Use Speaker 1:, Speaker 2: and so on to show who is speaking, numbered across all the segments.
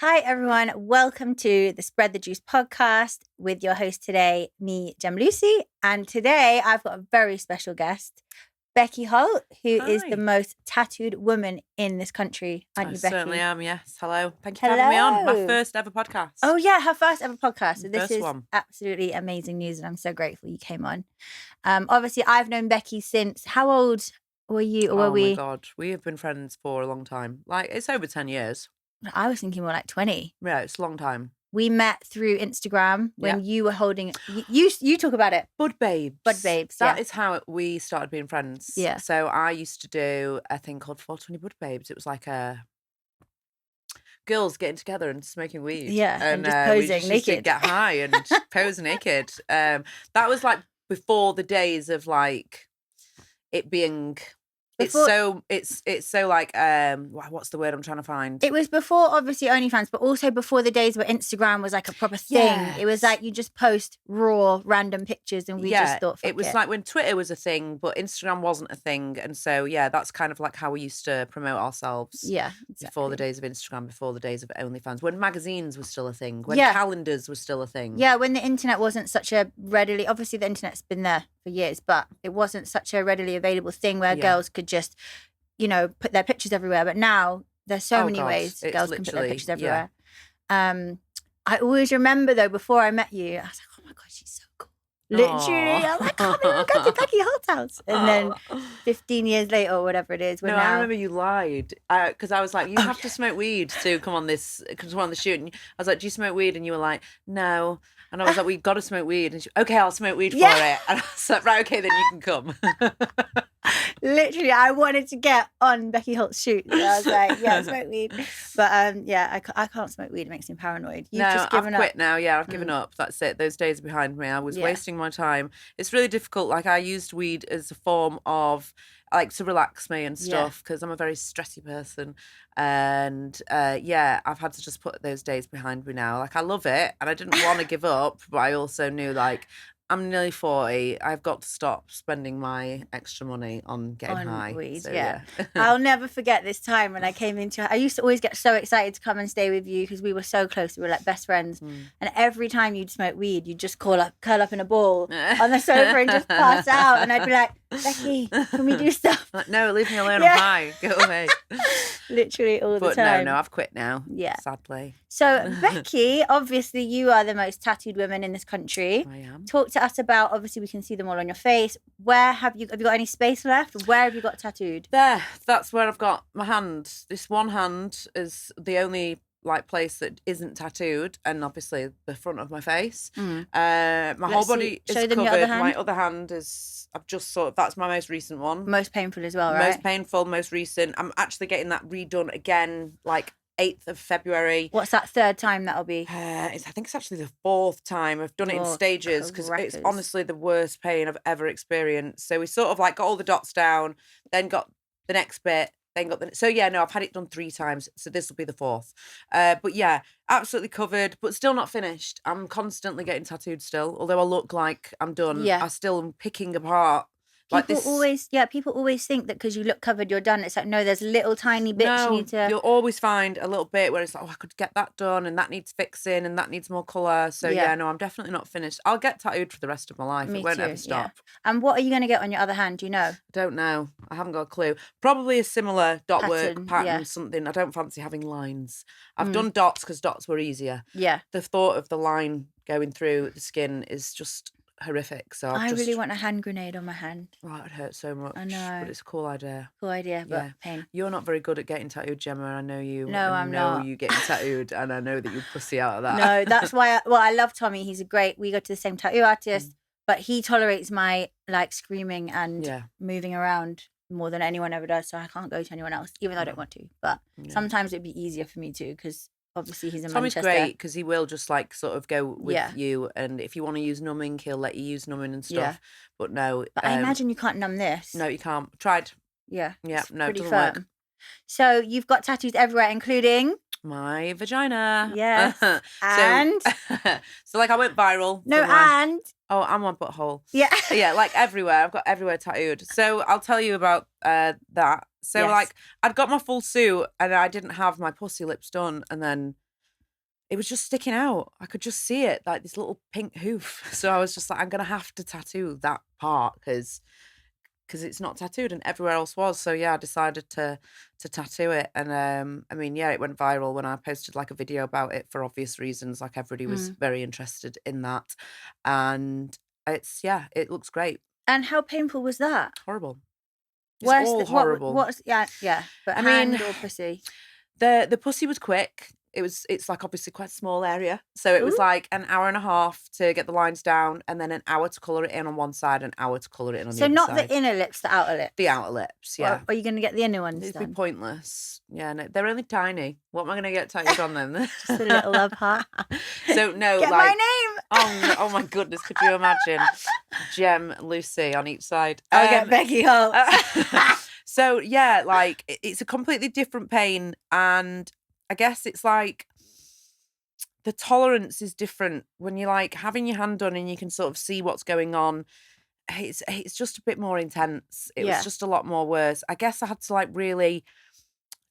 Speaker 1: Hi, everyone. Welcome to the Spread the Juice podcast with your host today, me, Gem Lucy. And today I've got a very special guest, Becky Holt, who is the
Speaker 2: Hi.
Speaker 1: most tattooed woman in this country. Aren't
Speaker 2: I
Speaker 1: you, Becky?
Speaker 2: certainly am, yes. Hello. Thank you for having me on. My
Speaker 1: Hello.
Speaker 2: first ever podcast.
Speaker 1: Oh, yeah, her first ever podcast. So this
Speaker 2: First
Speaker 1: is
Speaker 2: one.
Speaker 1: absolutely amazing news, and I'm so grateful you came on. Obviously, I've known Becky since, how old were you or were
Speaker 2: my
Speaker 1: we?
Speaker 2: God. We have been friends for a long time. Like, it's over 10 years.
Speaker 1: I was thinking more like 20.
Speaker 2: Yeah, it's a long time.
Speaker 1: We met through Instagram when
Speaker 2: Yeah.
Speaker 1: you were holding, you talk about it.
Speaker 2: Bud Babes.
Speaker 1: Bud Babes,
Speaker 2: That
Speaker 1: yeah.
Speaker 2: is how we started being friends.
Speaker 1: Yeah.
Speaker 2: So I used to do a thing called 420 Bud Babes. It was like girls getting together and smoking weed.
Speaker 1: Yeah, and just
Speaker 2: we
Speaker 1: posing
Speaker 2: just used to
Speaker 1: naked.
Speaker 2: get high and pose naked. That was like before the days of like it being... It's so like what's the word I'm trying to find?
Speaker 1: It was before obviously OnlyFans, but also before the days where Instagram was like a proper thing.
Speaker 2: Yes.
Speaker 1: It was like you just post raw random pictures, and we just thought
Speaker 2: it was like when Twitter was a thing, but Instagram wasn't a thing, and so that's kind of like how we used to promote ourselves.
Speaker 1: Yeah, exactly.
Speaker 2: Before the days of Instagram, before the days of OnlyFans, when magazines were still a thing, when
Speaker 1: Yeah.
Speaker 2: calendars were still a thing.
Speaker 1: Yeah, when the internet wasn't such a readily, obviously the internet's been there for years, but it wasn't such a readily available thing where girls could just, put their pictures everywhere. But now there's so many ways girls can put their pictures everywhere. I always remember though, before I met you, I was like, oh my God, she's so cool. Literally, I'm like, come here, we'll go to Becky Holt's house. And then 15 years later or whatever it is,
Speaker 2: I remember you lied because I was like, you have to smoke weed to come on the shoot. And I was like, do you smoke weed? And you were like, no. And I was like, we've got to smoke weed. And she, okay, I'll smoke weed for it. And I was like, right, okay, then you can come.
Speaker 1: Literally, I wanted to get on Becky Holt's shoot. So I was like, yeah, smoke weed. But I can't smoke weed. It makes me paranoid.
Speaker 2: I've quit now. Yeah, I've given up. That's it. Those days are behind me. I was wasting my time. It's really difficult. Like, I used weed as a form of like to relax me and stuff because I'm a very stressy person. And I've had to just put those days behind me now. Like, I love it and I didn't want to give up, but I also knew like I'm nearly 40. I've got to stop spending my extra money on getting high.
Speaker 1: Weed, so, I'll never forget this time when I came into. I used to always get so excited to come and stay with you because we were so close. We were like best friends. And every time you'd smoke weed, you'd just curl up in a ball on the sofa and just pass out. And I'd be like, Becky, can we do stuff?
Speaker 2: Like, no, leave me alone. I'm high. Go away.
Speaker 1: Literally all the time.
Speaker 2: But no, I've quit now.
Speaker 1: Yeah.
Speaker 2: Sadly.
Speaker 1: So, Becky, obviously you are the most tattooed woman in this country.
Speaker 2: I am.
Speaker 1: Talk to us about, obviously we can see them all on your face. Where have you got any space left? Where have you got tattooed?
Speaker 2: There. That's where I've got my hand. This one hand is the only like place that isn't tattooed, and obviously the front of my face. My whole body is covered. My other hand is, I've just that's my most recent one.
Speaker 1: Most painful as well, right?
Speaker 2: Most painful, most recent. I'm actually getting that redone again, like 8th of February.
Speaker 1: What's that third time that'll be?
Speaker 2: I think it's actually the 4th time. I've done it in stages because it's honestly the worst pain I've ever experienced. So we sort of like got all the dots down, then got the next bit, then got I've had it done 3 times. So this will be the 4th. But yeah, absolutely covered, but still not finished. I'm constantly getting tattooed still. Although I look like I'm done, I still am picking apart.
Speaker 1: People always think that because you look covered, you're done. It's like, no, there's little tiny bits you need to...
Speaker 2: You'll always find a little bit where it's like, oh, I could get that done and that needs fixing and that needs more colour. So I'm definitely not finished. I'll get tattooed for the rest of my life. It won't ever stop.
Speaker 1: Yeah. And what are you going to get on your other hand? Do you know?
Speaker 2: I don't know. I haven't got a clue. Probably a similar dot work pattern, something. I don't fancy having lines. I've done dots because dots were easier.
Speaker 1: Yeah.
Speaker 2: The thought of the line going through the skin is just horrific. So
Speaker 1: I really want a hand grenade on my hand.
Speaker 2: Oh, it hurts so much.
Speaker 1: I know.
Speaker 2: But it's a cool idea.
Speaker 1: Cool idea, but pain.
Speaker 2: You're not very good at getting tattooed, Gemma. I know you.
Speaker 1: No, I'm not.
Speaker 2: I know you getting tattooed, and I know that you pussy out of that.
Speaker 1: No, that's why. I love Tommy. He's we go to the same tattoo artist, but he tolerates my like screaming and moving around more than anyone ever does. So I can't go to anyone else, even though I don't want to. But sometimes it'd be easier for me to because obviously he's in
Speaker 2: Tommy's
Speaker 1: Manchester.
Speaker 2: great because he will just like sort of go with you, and if you want to use numbing, he'll let you use numbing and stuff. But no,
Speaker 1: but I imagine you can't numb this.
Speaker 2: No, you can't. Tried.
Speaker 1: Yeah.
Speaker 2: No, it doesn't
Speaker 1: firm.
Speaker 2: work.
Speaker 1: So you've got tattoos everywhere, including
Speaker 2: my vagina.
Speaker 1: Yes. And
Speaker 2: so like I went viral.
Speaker 1: And
Speaker 2: I'm on butthole.
Speaker 1: Yeah.
Speaker 2: Yeah, like everywhere. I've got everywhere tattooed. So I'll tell you about that. So like I'd got my full suit and I didn't have my pussy lips done, and then it was just sticking out. I could just see it, like this little pink hoof. So I was just like, I'm going to have to tattoo that part because it's not tattooed and everywhere else was. So yeah, I decided to tattoo it. And I mean, yeah, it went viral when I posted like a video about it for obvious reasons. Like everybody was very interested in that. And it looks great.
Speaker 1: And how painful was that?
Speaker 2: Horrible. It's all horrible.
Speaker 1: But I mean, or pussy?
Speaker 2: The pussy was quick. It's like obviously quite a small area. So it was like an hour and a half to get the lines down and then an hour to colour it in on one side, an hour to colour it in on the other side.
Speaker 1: So not the inner lips, the outer lips?
Speaker 2: The outer lips, yeah.
Speaker 1: Well, are you going to get the inner ones
Speaker 2: It'd
Speaker 1: then?
Speaker 2: be pointless. Yeah, no, they're only tiny. What am I going to get tattooed on them?
Speaker 1: Just a little love heart.
Speaker 2: So no,
Speaker 1: get
Speaker 2: like...
Speaker 1: my name!
Speaker 2: Oh my goodness, could you imagine? Gem, Lucy on each side.
Speaker 1: I'll get Becky Holt.
Speaker 2: So yeah, like it's a completely different pain, and I guess it's like the tolerance is different when you're like having your hand done and you can sort of see what's going on. It's just a bit more intense. It was just a lot more worse. I guess I had to like really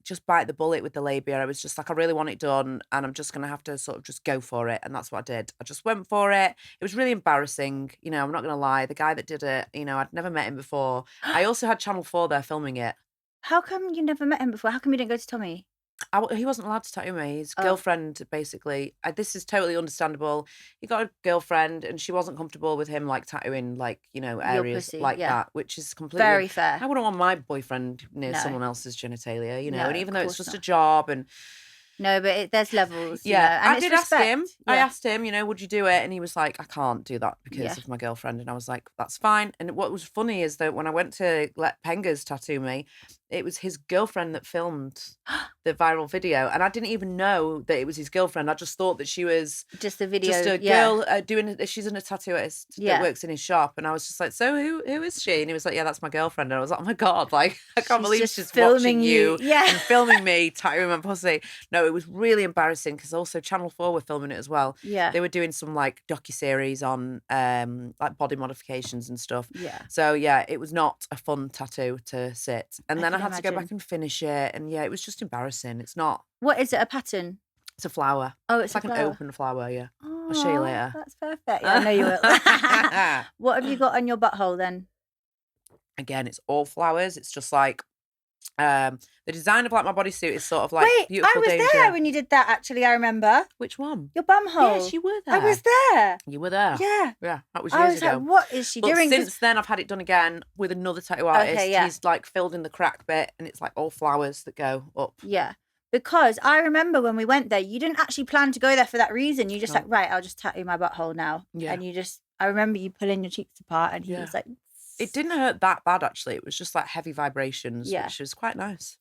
Speaker 2: just bite the bullet with the labia. I was just like, I really want it done and I'm just going to have to sort of just go for it. And that's what I did. I just went for it. It was really embarrassing. You know, I'm not going to lie. The guy that did it, you know, I'd never met him before. I also had Channel 4 there filming it.
Speaker 1: How come you never met him before? How come you didn't go to Tommy?
Speaker 2: He wasn't allowed to tattoo me. His girlfriend, basically. This is totally understandable. He got a girlfriend, and she wasn't comfortable with him like tattooing, like areas like that, which is completely
Speaker 1: very fair.
Speaker 2: I wouldn't want my boyfriend near someone else's genitalia, you know.
Speaker 1: No,
Speaker 2: and even though it's just a job, and
Speaker 1: no, but there's levels.
Speaker 2: Yeah,
Speaker 1: and
Speaker 2: I did ask him. Yeah. I asked him, would you do it? And he was like, I can't do that because of my girlfriend. And I was like, that's fine. And what was funny is that when I went to let Pengas tattoo me, it was his girlfriend that filmed the viral video, and I didn't even know that it was his girlfriend. I just thought that she was
Speaker 1: just a video,
Speaker 2: just a girl doing. She's a tattooist that works in his shop, and I was just like, so who is she? And he was like, yeah, that's my girlfriend. And I was like, oh my god, like I can't believe she's filming you, and filming me tattooing my pussy. No, it was really embarrassing because also Channel 4 were filming it as well.
Speaker 1: Yeah,
Speaker 2: they were doing some like docuseries on like body modifications and stuff.
Speaker 1: Yeah,
Speaker 2: so yeah, it was not a fun tattoo to sit, and then I had to go back and finish it, and yeah, it was just embarrassing. It's not.
Speaker 1: What is it? A pattern?
Speaker 2: It's a flower.
Speaker 1: Oh, it's
Speaker 2: like
Speaker 1: an
Speaker 2: open flower. Yeah,
Speaker 1: oh,
Speaker 2: I'll show you later.
Speaker 1: That's perfect. Yeah, I know you will. What have you got on your butthole then?
Speaker 2: Again, it's all flowers. It's just like the design of like my bodysuit is sort of like beautiful.
Speaker 1: I was there when you did that. Actually, I remember.
Speaker 2: Which one?
Speaker 1: Your bum hole.
Speaker 2: Yes, you were there.
Speaker 1: I was there.
Speaker 2: You were there.
Speaker 1: Yeah.
Speaker 2: Yeah, that was years ago.
Speaker 1: Like, what is she doing?
Speaker 2: Since then, I've had it done again with another tattoo artist.
Speaker 1: Okay, yeah.
Speaker 2: He's like filled in the crack bit, and it's like all flowers that go up.
Speaker 1: Yeah. Because I remember when we went there, you didn't actually plan to go there for that reason. You just like, right, I'll just tattoo my butthole now. Yeah. And I remember you pulling your cheeks apart, and he was like,
Speaker 2: it didn't hurt that bad actually. It was just like heavy vibrations, which was quite nice.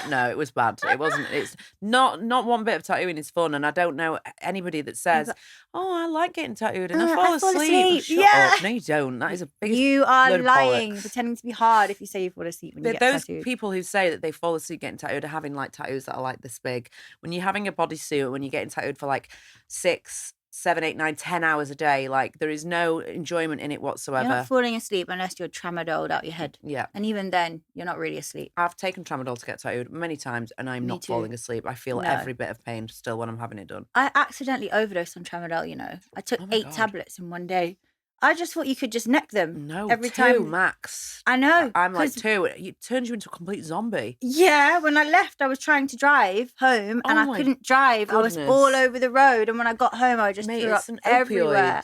Speaker 2: No, it was bad. It wasn't. It's not one bit of tattooing is fun, and I don't know anybody that says, "Oh, I like getting tattooed and I fall asleep." Shut up. No, you don't. That is a big.
Speaker 1: You are lying, pretending to be hard if you say you fall asleep when you get tattooed.
Speaker 2: Those people who say that they fall asleep getting tattooed are having like tattoos that are like this big. When you're having a bodysuit, when you're getting tattooed for like 6, 7, 8, 9, 10 hours a day, like there is no enjoyment in it whatsoever.
Speaker 1: You're not falling asleep unless you're tramadoled out your head.
Speaker 2: Yeah.
Speaker 1: And even then, you're not really asleep.
Speaker 2: I've taken tramadol to get tattooed many times and I'm not falling asleep. I feel every bit of pain still when I'm having it done.
Speaker 1: I accidentally overdosed on tramadol, I took 8 tablets in one day. I just thought you could just neck them.
Speaker 2: No,
Speaker 1: every
Speaker 2: 2
Speaker 1: time.
Speaker 2: Max.
Speaker 1: I know.
Speaker 2: I'm like 2. It turns you into a complete zombie.
Speaker 1: Yeah, when I left, I was trying to drive home and I couldn't drive. Goodness. I was all over the road, and when I got home, I just threw up everywhere.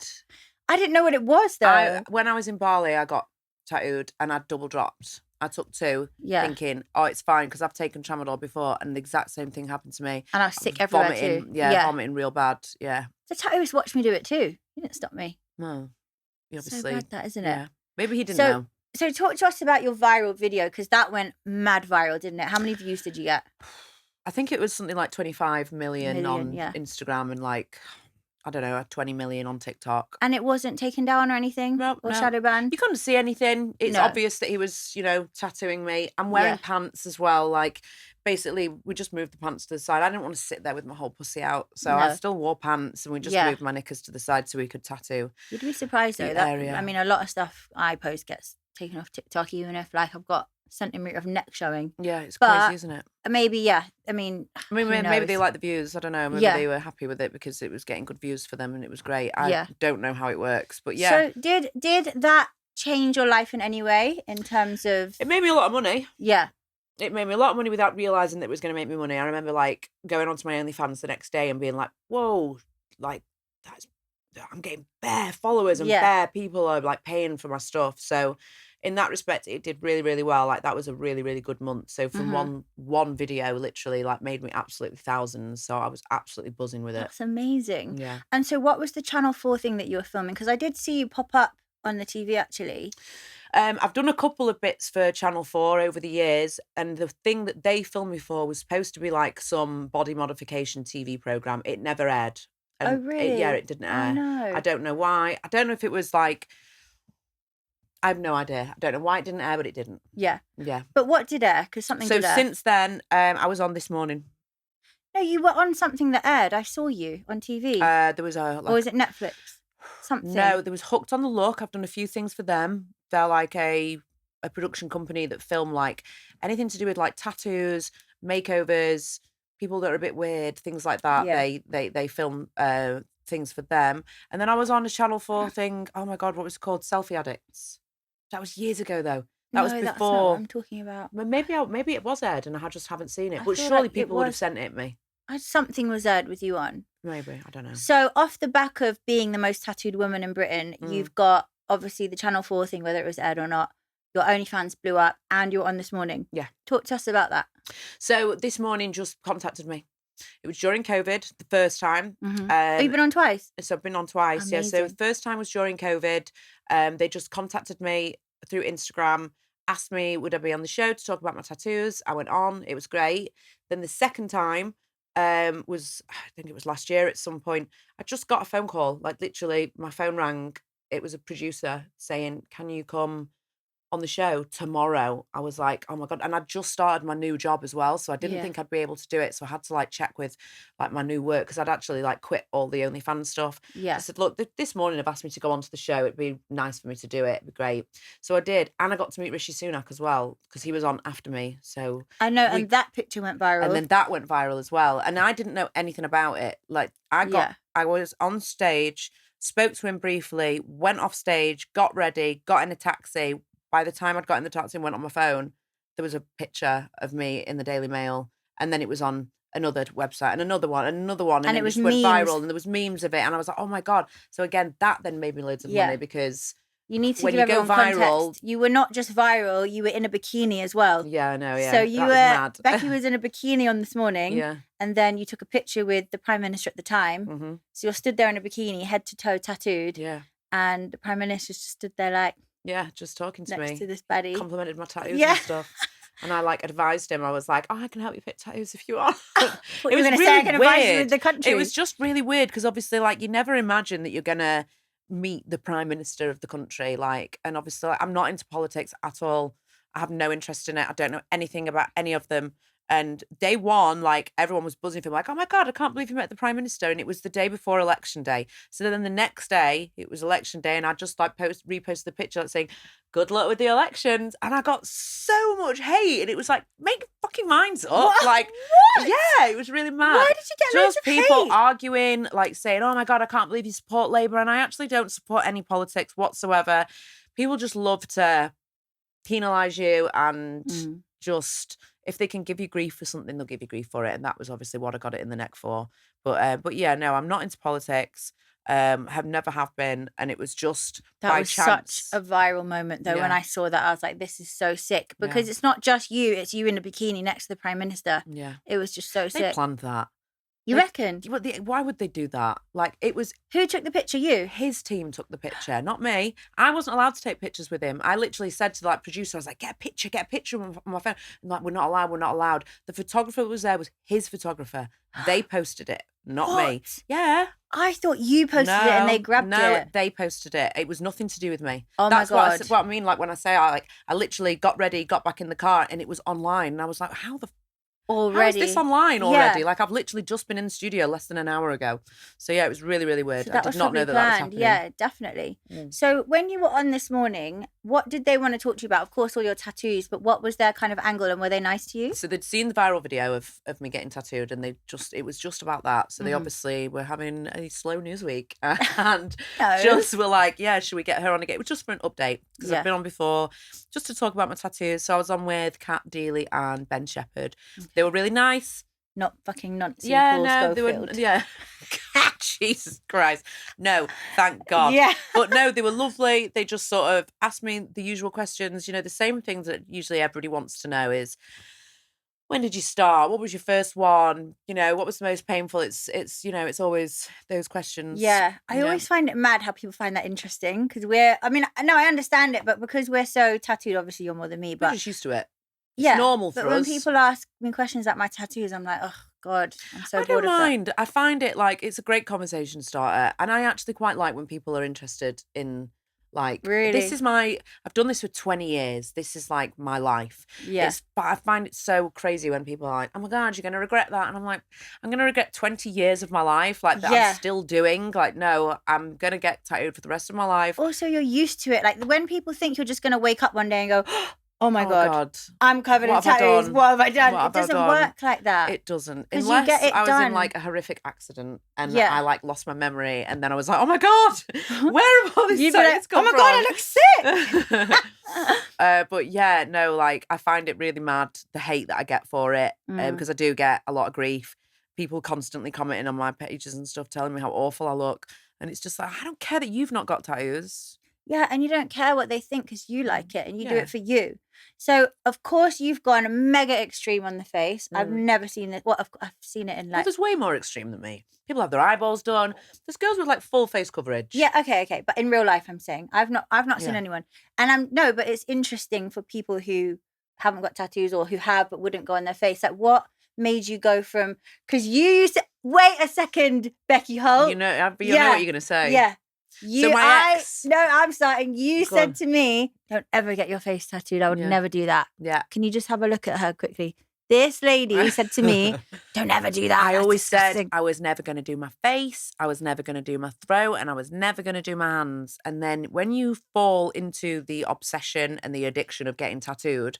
Speaker 1: I didn't know what it was though.
Speaker 2: When I was in Bali, I got tattooed and I double dropped. I took 2, thinking, oh, it's fine because I've taken tramadol before, and the exact same thing happened to me.
Speaker 1: And I was sick everywhere too.
Speaker 2: Yeah, vomiting real bad. Yeah.
Speaker 1: The tattooist watched me do it too. He didn't stop me.
Speaker 2: No. Obviously.
Speaker 1: So bad that, isn't it?
Speaker 2: Yeah. Maybe he didn't know.
Speaker 1: So talk to us about your viral video, because that went mad viral, didn't it? How many views did you get?
Speaker 2: I think it was something like 25 million on Instagram and like, I don't know, 20 million on TikTok.
Speaker 1: And it wasn't taken down or anything? Or shadow banned?
Speaker 2: You couldn't see anything. It's obvious that he was, tattooing me. I'm wearing pants as well. Like, basically, we just moved the pants to the side. I didn't want to sit there with my whole pussy out. So I still wore pants, and we just moved my knickers to the side so we could tattoo.
Speaker 1: You'd be surprised though. I mean, a lot of stuff I post gets taken off TikTok, even if like I've got centimetre of neck showing.
Speaker 2: Yeah, it's crazy, isn't it?
Speaker 1: Maybe, yeah. I mean,
Speaker 2: maybe they like the views. I don't know. Maybe they were happy with it because it was getting good views for them and it was great. I don't know how it works, but yeah.
Speaker 1: So did that change your life in any way in terms of...
Speaker 2: It made me a lot of money.
Speaker 1: Yeah.
Speaker 2: It made me a lot of money without realising that it was going to make me money. I remember like going onto my OnlyFans the next day and being like, whoa, like I'm getting bare followers and bare people are like paying for my stuff. So in that respect, it did really, really well. Like that was a really, really good month. So from one video literally like made me absolutely thousands. So I was absolutely buzzing with it.
Speaker 1: That's amazing.
Speaker 2: Yeah.
Speaker 1: And so what was the Channel 4 thing that you were filming? Because I did see you pop up on the TV actually.
Speaker 2: I've done a couple of bits for Channel 4 over the years, and the thing that they filmed me for was supposed to be like some body modification TV programme. It never aired. And
Speaker 1: really?
Speaker 2: It didn't air.
Speaker 1: Oh, no.
Speaker 2: I don't know why. I don't know if it was like... I have no idea. I don't know why it didn't air, but it didn't.
Speaker 1: Yeah.
Speaker 2: Yeah.
Speaker 1: But what did air? Because something did air.
Speaker 2: So since then, I was on This Morning.
Speaker 1: No, you were on something that aired. I saw you on TV.
Speaker 2: There was a...
Speaker 1: Or was it Netflix? Something.
Speaker 2: No, there was Hooked on the Look. I've done a few things for them. They're like a production company that film like anything to do with like tattoos, makeovers, people that are a bit weird, things like that. Yeah. They film things for them. And then I was on a Channel 4 thing. Oh my God, what was it called? Selfie Addicts. That was years ago though. That was before.
Speaker 1: That's not what I'm talking about.
Speaker 2: Maybe it was aired and I just haven't seen it. But surely like people would have sent it me.
Speaker 1: Something was aired with you on.
Speaker 2: Maybe, I don't know.
Speaker 1: So off the back of being the most tattooed woman in Britain, you've got obviously the Channel 4 thing, whether it was aired or not. Your OnlyFans blew up and you're on This Morning.
Speaker 2: Yeah.
Speaker 1: Talk to us about that.
Speaker 2: So This Morning just contacted me. It was during COVID, the first time.
Speaker 1: You've been on twice?
Speaker 2: So I've been on twice, yeah. So the first time was during COVID. They just contacted me through Instagram, asked me, would I be on the show to talk about my tattoos? I went on. It was great. Then the second time was, I think it was last year at some point, I just got a phone call. Like literally, my phone rang. It was a producer saying, can you come on the show tomorrow? I was like, oh my God. And I'd just started my new job as well. So I didn't think I'd be able to do it. So I had to like check with like my new work because I'd actually like quit all the OnlyFans stuff.
Speaker 1: Yeah.
Speaker 2: I said, look, this morning I've asked me to go onto the show. It'd be nice for me to do it. It'd be great. So I did. And I got to meet Rishi Sunak as well because he was on after me. So
Speaker 1: I know. And that picture went viral.
Speaker 2: And then that went viral as well. And I didn't know anything about it. Like I was on stage, spoke to him briefly, went off stage, got ready, got in a taxi. By the time I'd got in the taxi and went on my phone, there was a picture of me in the Daily Mail. And then it was on another website and another one and another one. And it was went viral and there was memes of it. And I was like, oh my God. So again, that then made me loads of money because
Speaker 1: you need to give everyone context. You were not just viral, you were in a bikini as well.
Speaker 2: Yeah, I know, yeah.
Speaker 1: So you were, Becky was in a bikini on This Morning.
Speaker 2: Yeah.
Speaker 1: And then you took a picture with the Prime Minister at the time. Mm-hmm. So you're stood there in a bikini, head to toe tattooed.
Speaker 2: Yeah.
Speaker 1: And the Prime Minister just stood there like...
Speaker 2: Yeah, just talking to me.
Speaker 1: Next to this baddie.
Speaker 2: Complimented my tattoos and stuff. And I like advised him. I was like, oh, I can help you pick tattoos if you want.
Speaker 1: What you were going to say, I can advise you with the country.
Speaker 2: It was just really weird because obviously like you never imagine that you're going to meet the Prime Minister of the country. Like, and obviously like, I'm not into politics at all. I have no interest in it. I don't know anything about any of them. And day one, like everyone was buzzing for him, like, oh my God, I can't believe you met the Prime Minister. And it was the day before Election Day. So then the next day, it was Election Day, and I just like reposted the picture like, saying, good luck with the elections. And I got so much hate. And it was like, make fucking minds up.
Speaker 1: What?
Speaker 2: Like,
Speaker 1: what?
Speaker 2: Yeah, it was really mad.
Speaker 1: Why did you get loads of hate?
Speaker 2: Just people arguing, like saying, oh my God, I can't believe you support Labour. And I actually don't support any politics whatsoever. People just love to penalise you and just... If they can give you grief for something, they'll give you grief for it. And that was obviously what I got it in the neck for. But yeah, no, I'm not into politics. Have never have been. And it was just by chance.
Speaker 1: That was such a viral moment, though. When I saw that, I was like, this is so sick. Because it's not just you. It's you in a bikini next to the Prime Minister.
Speaker 2: Yeah.
Speaker 1: It was just so sick.
Speaker 2: They planned that.
Speaker 1: You reckon?
Speaker 2: Why would they do that? Like, it was...
Speaker 1: Who took the picture? You?
Speaker 2: His team took the picture, not me. I wasn't allowed to take pictures with him. I literally said to the producer, I was like, get a picture on my phone. And like, we're not allowed. The photographer that was there was his photographer. They posted it, not me. Yeah.
Speaker 1: I thought you posted it and they grabbed it.
Speaker 2: No, they posted it. It was nothing to do with me.
Speaker 1: Oh
Speaker 2: That's
Speaker 1: my God.
Speaker 2: What I mean, like when I say I literally got ready, got back in the car and it was online. And I was like, how is this online already? Like I've literally just been in the studio less than an hour ago. So yeah, it was really, really weird.
Speaker 1: So
Speaker 2: I did not know that was happening.
Speaker 1: Yeah, definitely. So when you were on This Morning, what did they want to talk to you about? Of course, all your tattoos, but what was their kind of angle, and were they nice to you?
Speaker 2: So they'd seen the viral video of me getting tattooed, and it was just about that. So they obviously were having a slow news week and just were like, yeah, should we get her on again? It was just for an update, because I've been on before, just to talk about my tattoos. So I was on with Kat Deely and Ben Shepherd. They were really nice.
Speaker 1: Not fucking Nancy Paul Schofield.
Speaker 2: They were, Jesus Christ. No, thank God.
Speaker 1: Yeah.
Speaker 2: But no, they were lovely. They just sort of asked me the usual questions. You know, the same things that usually everybody wants to know is, when did you start? What was your first one? You know, what was the most painful? It's it's always those questions.
Speaker 1: Yeah. I always find it mad how people find that interesting, because I understand it, but because we're so tattooed, obviously you're more than me, but
Speaker 2: we're just used to it. It's normal for us.
Speaker 1: But when people ask me questions about my tattoos, I'm like, oh God, I'm so bored of that. I don't mind.
Speaker 2: I find it like it's a great conversation starter, and I actually quite like when people are interested in, like,
Speaker 1: really,
Speaker 2: I've done this for 20 years. This is like my life.
Speaker 1: Yeah.
Speaker 2: But I find it so crazy when people are like, oh my God, you're going to regret that. And I'm like, I'm going to regret 20 years of my life, like, that I'm still doing. Like, no, I'm going to get tattooed for the rest of my life.
Speaker 1: Also, you're used to it. Like, when people think you're just going to wake up one day and go, oh my God, I'm covered in tattoos. What have I done? It doesn't work like that.
Speaker 2: It doesn't. Unless I was in like a horrific accident and I like lost my memory, and then I was like, oh my God, where have all these tattoos come from?
Speaker 1: Oh my God, I look
Speaker 2: sick. But yeah, no, like, I find it really mad, the hate that I get for it, because I do get a lot of grief. People constantly commenting on my pages and stuff, telling me how awful I look. And it's just like, I don't care that you've not got tattoos.
Speaker 1: Yeah, and you don't care what they think because you like it and you do it for you. So, of course, you've gone mega extreme on the face. I've never seen it. Well, I've seen it in, like...
Speaker 2: Well, there's way more extreme than me. People have their eyeballs done. There's girls with, like, full face coverage.
Speaker 1: Yeah, okay. But in real life, I'm saying. I've not seen anyone. And but it's interesting for people who haven't got tattoos or who have but wouldn't go on their face. Like, what made you go from... Because you used to... Wait a second, Becky Holt.
Speaker 2: You know what you're going to say.
Speaker 1: Yeah. I'm starting. You
Speaker 2: Go
Speaker 1: said
Speaker 2: on.
Speaker 1: to me, don't ever get your face tattooed. I would never do that.
Speaker 2: Yeah.
Speaker 1: Can you just have a look at her quickly? This lady said to me, don't ever do that.
Speaker 2: I always said I was never going to do my face. I was never going to do my throat, and I was never going to do my hands. And then when you fall into the obsession and the addiction of getting tattooed,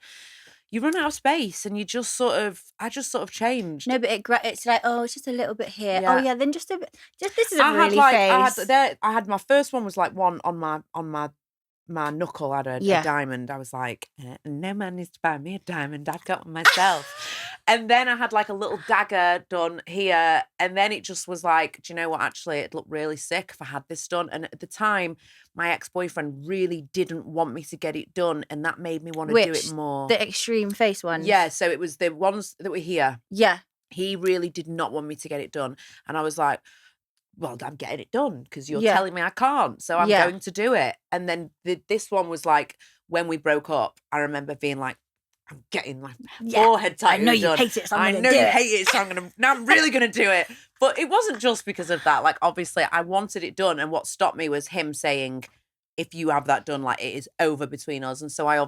Speaker 2: you run out of space, and I just sort of changed.
Speaker 1: No, but it's like, oh, it's just a little bit here.
Speaker 2: Yeah.
Speaker 1: Oh yeah, then just a bit. Just this is a really face.
Speaker 2: I had my first one was like one on my knuckle. I had a diamond. I was like, no man needs to buy me a diamond. I've got one myself. And then I had like a little dagger done here, and then it just was like, do you know what? Actually, it'd look really sick if I had this done. And at the time, my ex-boyfriend really didn't want me to get it done, and that made me want to do it more.
Speaker 1: The extreme face ones?
Speaker 2: Yeah, so it was the ones that were here.
Speaker 1: Yeah.
Speaker 2: He really did not want me to get it done. And I was like, well, I'm getting it done because you're telling me I can't, so I'm going to do it. And then this one was like, when we broke up, I remember being like, I'm getting my forehead tattoo done.
Speaker 1: I know you hate it, so I'm
Speaker 2: really going to do it. But it wasn't just because of that. Like, obviously, I wanted it done, and what stopped me was him saying, if you have that done, like, it is over between us. And so I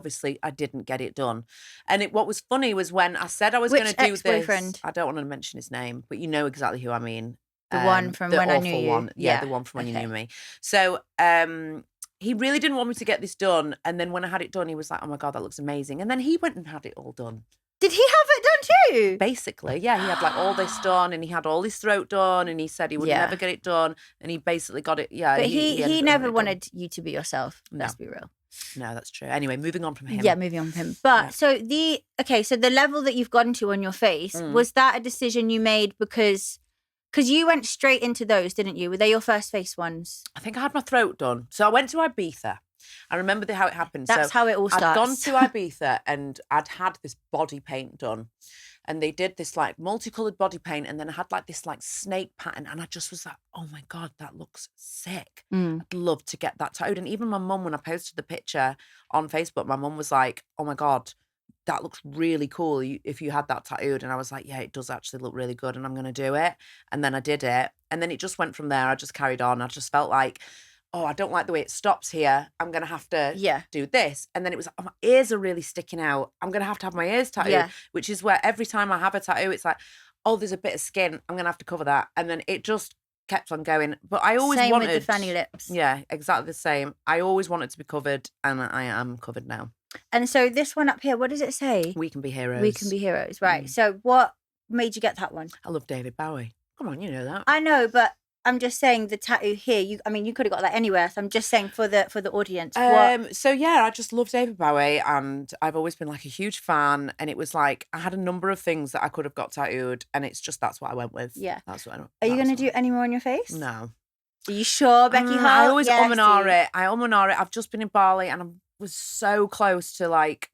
Speaker 2: didn't get it done. And what was funny was when I said I was going to do this. I don't want to mention his name, but you know exactly who I mean.
Speaker 1: The one from when I knew you.
Speaker 2: One. Yeah, the one from when you knew me. So he really didn't want me to get this done. And then when I had it done, he was like, oh my God, that looks amazing. And then he went and had it all done.
Speaker 1: Did he have it done too?
Speaker 2: Basically, yeah. He had like all this done, and he had all his throat done, and he said he would never get it done. And he basically got it,
Speaker 1: But he never wanted you to you yourself. Let's be real.
Speaker 2: No, that's true. Anyway, moving on from him.
Speaker 1: Yeah, moving on from him. But so the level that you've gotten to on your face, was that a decision you made because you went straight into those, didn't you? Were they your first face ones?
Speaker 2: I think I had my throat done. So I went to Ibiza. I remember how it happened.
Speaker 1: That's how it all starts.
Speaker 2: I'd gone to Ibiza and I'd had this body paint done. And they did this like multicolored body paint, and then I had like this like snake pattern, and I just was like, oh my God, that looks sick. I'd love to get that tattooed. And even my mum, when I posted the picture on Facebook, my mum was like, oh my God, that looks really cool if you had that tattooed. And I was like, yeah, it does actually look really good, and I'm going to do it. And then I did it. And then it just went from there. I just carried on. I just felt like, oh, I don't like the way it stops here. I'm going to have to do this. And then it was like, oh, my ears are really sticking out. I'm going to have my ears tattooed, which is where every time I have a tattoo, it's like, oh, there's a bit of skin. I'm going to have to cover that. And then it just kept on going. But I always
Speaker 1: same
Speaker 2: wanted...
Speaker 1: with the fanny lips.
Speaker 2: Yeah, exactly the same. I always wanted to be covered, and I am covered now.
Speaker 1: And so this one up here, what does it say?
Speaker 2: We can be heroes.
Speaker 1: We can be heroes, right. So what made you get that one?
Speaker 2: I love David Bowie. Come on, you know that.
Speaker 1: I know, but I'm just saying the tattoo here, you could have got that anywhere. So I'm just saying for the audience.
Speaker 2: So yeah, I just love David Bowie, and I've always been like a huge fan. And it was like I had a number of things that I could have got tattooed, and it's just that's what I went with.
Speaker 1: Yeah,
Speaker 2: that's what.
Speaker 1: Are you going to do any more on your face?
Speaker 2: No.
Speaker 1: Are you sure, Becky Holt?
Speaker 2: I always it. I've just been in Bali, and I was so close to like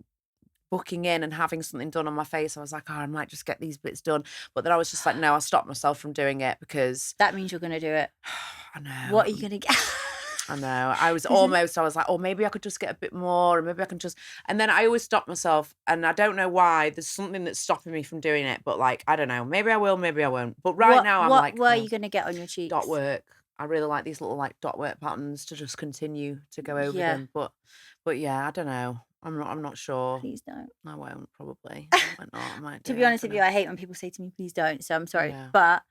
Speaker 2: booking in and having something done on my face. I was like, I might just get these bits done. But then I was just like, no, I stopped myself from doing it because...
Speaker 1: That means you're going to do it.
Speaker 2: I know.
Speaker 1: What are you going to get?
Speaker 2: I know. I was like, oh, maybe I could just get a bit more, or maybe I can just... And then I always stop myself, and I don't know why. There's something that's stopping me from doing it. But like, I don't know. Maybe I will, maybe I won't. But now I'm like...
Speaker 1: What were you going to get on your cheeks?
Speaker 2: Dot work. I really like these little like dot work patterns to just continue to go over them. But yeah, I don't know. I'm not sure.
Speaker 1: Please don't.
Speaker 2: I won't probably. I might
Speaker 1: to be honest with you, I hate when people say to me, please don't. So I'm sorry. Yeah. But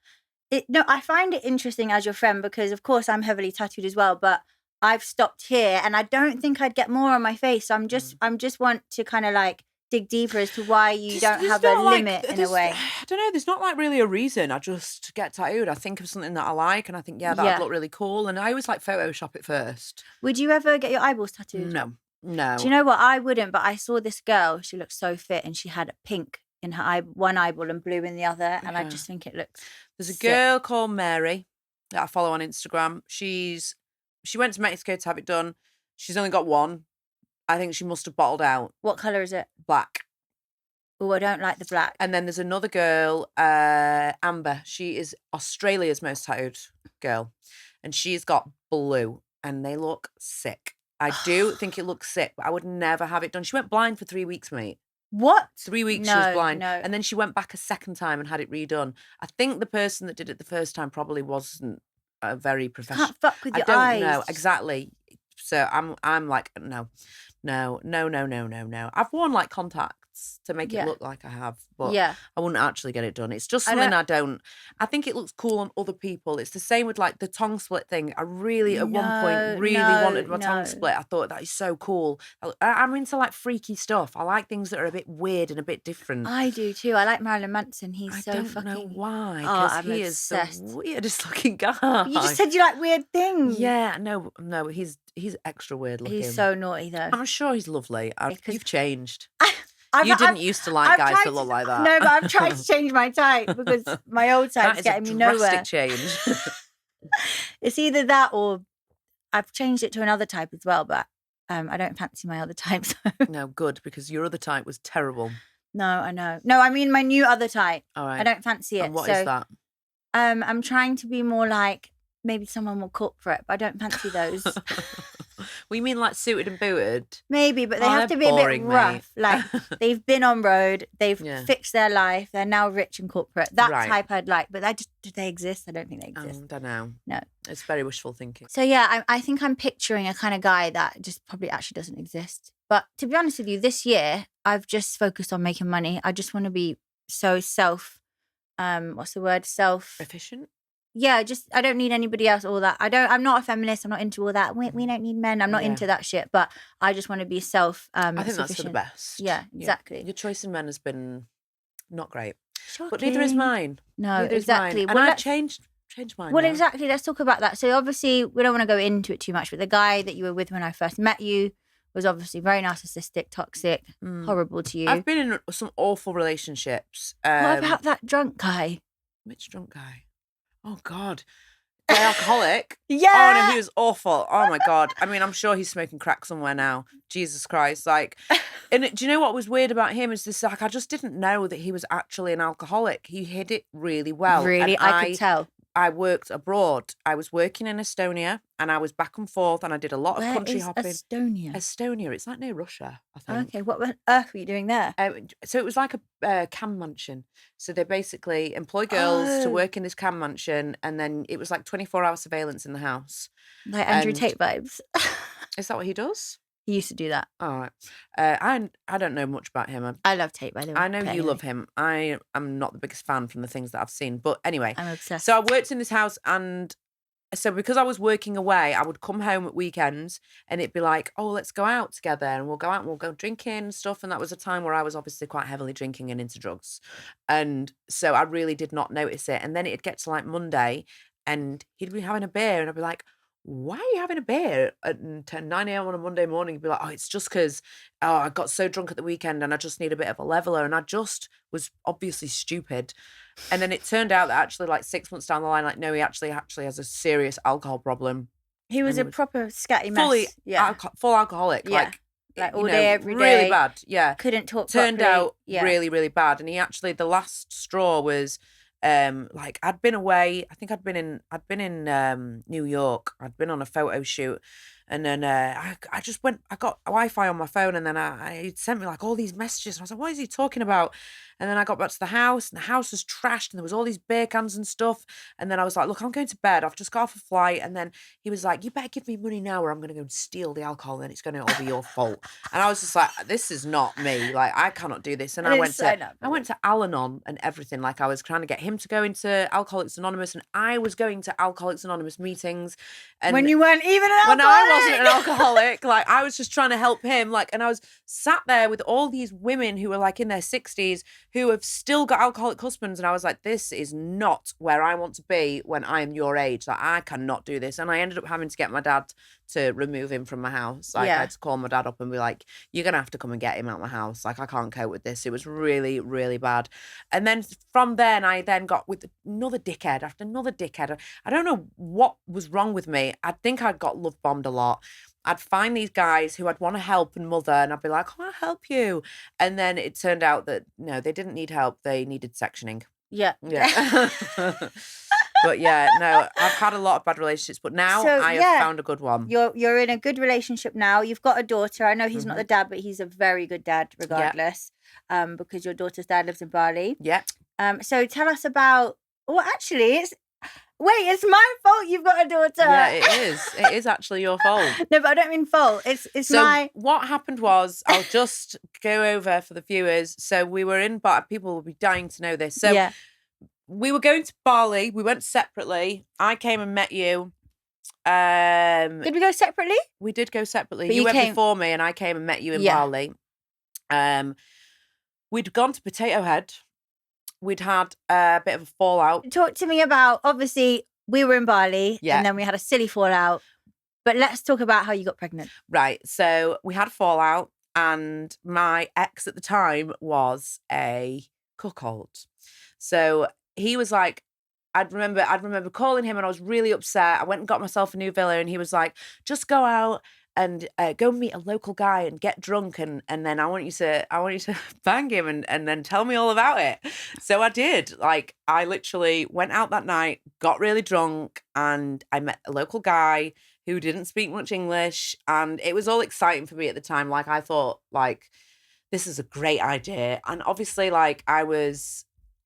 Speaker 1: I find it interesting as your friend because of course I'm heavily tattooed as well, but I've stopped here and I don't think I'd get more on my face. So I'm just want to kind of like dig deeper as to why you don't have a limit in a way.
Speaker 2: I don't know. There's not like really a reason. I just get tattooed. I think of something that I like and I think, that would look really cool. And I always like Photoshop it first.
Speaker 1: Would you ever get your eyeballs tattooed?
Speaker 2: No.
Speaker 1: Do you know what? I wouldn't, but I saw this girl. She looked so fit and she had pink in her eye, one eyeball and blue in the other. And I just think it looks
Speaker 2: There's a girl called Mary that I follow on Instagram. She went to Mexico to have it done. She's only got one. I think she must have bottled out.
Speaker 1: What colour is it?
Speaker 2: Black.
Speaker 1: Oh, I don't like the black.
Speaker 2: And then there's another girl, Amber. She is Australia's most tattooed girl. And she's got blue. And they look sick. I do think it looks sick, but I would never have it done. She went blind for 3 weeks, mate.
Speaker 1: What?
Speaker 2: 3 weeks she was blind. No. And then she went back a second time and had it redone. I think the person that did it the first time probably wasn't a very professional.
Speaker 1: Can't fuck with your eyes.
Speaker 2: I don't know. Exactly. So I'm like, no. I've worn like contacts to make it look like I have, but I wouldn't actually get it done. It's just something I think it looks cool on other people. It's the same with like the tongue split thing. I really at one point wanted my tongue split. I thought that is so cool. I'm into like freaky stuff. I like things that are a bit weird and a bit different.
Speaker 1: I do too. I like Marilyn Manson. He's
Speaker 2: I
Speaker 1: so
Speaker 2: don't
Speaker 1: fucking...
Speaker 2: know why, because he
Speaker 1: obsessed.
Speaker 2: is the weirdest looking guy.
Speaker 1: You just said you like weird things.
Speaker 2: Yeah, no, he's extra weird looking.
Speaker 1: He's so naughty though.
Speaker 2: I'm sure he's lovely. You've changed. You didn't used to like guys that look like that.
Speaker 1: No, but I've tried to change my type because my old type's getting me nowhere.
Speaker 2: Drastic change.
Speaker 1: It's either that or I've changed it to another type as well, but I don't fancy my other type. So.
Speaker 2: No, good, because your other type was terrible.
Speaker 1: No, I know. No, I mean my new other type.
Speaker 2: All right.
Speaker 1: I don't fancy it.
Speaker 2: And what is that?
Speaker 1: I'm trying to be more like maybe someone more corporate, but I don't fancy those.
Speaker 2: Well, you mean like suited and booted?
Speaker 1: Maybe, but they have to be
Speaker 2: boring,
Speaker 1: a bit rough.
Speaker 2: Mate.
Speaker 1: Like they've been on road, they've fixed their life, they're now rich and corporate. That type I'd like, but do they exist? I don't think they exist.
Speaker 2: I don't know.
Speaker 1: No.
Speaker 2: It's very wishful thinking.
Speaker 1: So yeah, I think I'm picturing a kind of guy that just probably actually doesn't exist. But to be honest with you, this year I've just focused on making money. I just want to be so
Speaker 2: efficient?
Speaker 1: Yeah, I don't need anybody else, all that. I'm not a feminist. I'm not into all that. We don't need men. I'm not into that shit. But I just want to be
Speaker 2: I think that's for the best.
Speaker 1: Yeah, exactly.
Speaker 2: Your choice in men has been not great.
Speaker 1: Shocking.
Speaker 2: But neither is mine.
Speaker 1: No, exactly.
Speaker 2: And I changed mine.
Speaker 1: Well, exactly. Let's talk about that. So obviously, we don't want to go into it too much, but the guy that you were with when I first met you was obviously very narcissistic, toxic, horrible to you.
Speaker 2: I've been in some awful relationships.
Speaker 1: What about that drunk guy?
Speaker 2: Which drunk guy? Oh, God. The alcoholic?
Speaker 1: Yeah.
Speaker 2: Oh, no, he was awful. Oh, my God. I mean, I'm sure he's smoking crack somewhere now. Jesus Christ. Like, and do you know what was weird about him is this, like, I just didn't know that he was actually an alcoholic. He hid it really well.
Speaker 1: Really? I could tell.
Speaker 2: I worked abroad. I was working in Estonia and I was back and forth and I did a lot of country hopping.
Speaker 1: Estonia?
Speaker 2: Estonia. It's like near Russia, I think.
Speaker 1: Okay. What on earth were you doing there?
Speaker 2: So it was like a cam mansion. So they basically employ girls to work in this cam mansion and then it was like 24-hour surveillance in the house.
Speaker 1: Like Andrew Tate vibes.
Speaker 2: Is that what he does?
Speaker 1: He used to do that.
Speaker 2: All right. I don't know much about him.
Speaker 1: I love Tate, by the way.
Speaker 2: I know you love him. I am not the biggest fan from the things that I've seen. But anyway.
Speaker 1: I'm obsessed.
Speaker 2: So I worked in this house, and so because I was working away, I would come home at weekends and it'd be like, oh, let's go out together and we'll go out and we'll go drinking and stuff. And that was a time where I was obviously quite heavily drinking and into drugs. And so I really did not notice it. And then it'd get to like Monday and he'd be having a beer and I'd be like, why are you having a beer at 9 a.m. on a Monday morning? You'd be like, oh, it's just because I got so drunk at the weekend and I just need a bit of a leveler. And I just was obviously stupid. And then it turned out that actually like 6 months down the line, like, no, he actually has a serious alcohol problem.
Speaker 1: He was a proper scatty mess.
Speaker 2: Full alcoholic.
Speaker 1: Yeah. Like all day, every day.
Speaker 2: Really bad. Yeah.
Speaker 1: Couldn't talk
Speaker 2: Turned
Speaker 1: properly.
Speaker 2: out really, really bad. And he actually, the last straw was, like I'd been away. I think I'd been in New York. I'd been on a photo shoot, and then I just went. I got Wi-Fi on my phone, and then he sent me like all these messages. And I was like, "What is he talking about?" And then I got back to the house, and the house was trashed, and there was all these beer cans and stuff. And then I was like, "Look, I'm going to bed. I've just got off a flight." And then he was like, "You better give me money now, or I'm going to go and steal the alcohol, and it's going to all be your fault." And I was just like, "This is not me. Like, I cannot do this." And I went to Al-Anon and everything. Like, I was trying to get him to go into Alcoholics Anonymous, and I was going to Alcoholics Anonymous meetings. And
Speaker 1: when you weren't even an alcoholic.
Speaker 2: When I wasn't an alcoholic, like I was just trying to help him. Like, and I was sat there with all these women who were like in their 60s who have still got alcoholic husbands. And I was like, this is not where I want to be when I am your age. Like, I cannot do this. And I ended up having to get my dad to remove him from my house. Like, I had to call my dad up and be like, you're going to have to come and get him out of my house. Like, I can't cope with this. It was really, really bad. And then from then, I then got with another dickhead after another dickhead. I don't know what was wrong with me. I think I got love bombed a lot. I'd find these guys who I'd want to help and mother, and I'd be like, oh, I'll help you. And then it turned out that, no, they didn't need help. They needed sectioning.
Speaker 1: Yeah.
Speaker 2: But yeah, no, I've had a lot of bad relationships, but now I have found a good one.
Speaker 1: You're in a good relationship now. You've got a daughter. I know he's not the dad, but he's a very good dad regardless, because your daughter's dad lives in Bali.
Speaker 2: Yeah.
Speaker 1: So tell us about, well, actually, it's my fault you've got a daughter.
Speaker 2: Yeah, it is. It is actually your fault.
Speaker 1: No, but I don't mean fault. It's
Speaker 2: so
Speaker 1: my...
Speaker 2: what happened was, I'll just go over for the viewers. So we were in Bali. People will be dying to know this. So we were going to Bali. We went separately. I came and met you.
Speaker 1: Did we go separately?
Speaker 2: We did go separately.
Speaker 1: But
Speaker 2: you went before me and I came and met you in Bali. We'd gone to Potato Head. We'd had a bit of a fallout.
Speaker 1: Talk to me about, obviously, we were in Bali and then we had a silly fallout. But let's talk about how you got pregnant.
Speaker 2: Right. So we had a fallout and my ex at the time was a cuckold. So he was like, I'd remember calling him and I was really upset. I went and got myself a new villa and he was like, just go out and go meet a local guy and get drunk and then I want you to bang him and then tell me all about it. So I did. Like, I literally went out that night, got really drunk, and I met a local guy who didn't speak much English, and it was all exciting for me at the time. Like, I thought, like, this is a great idea. And obviously, like,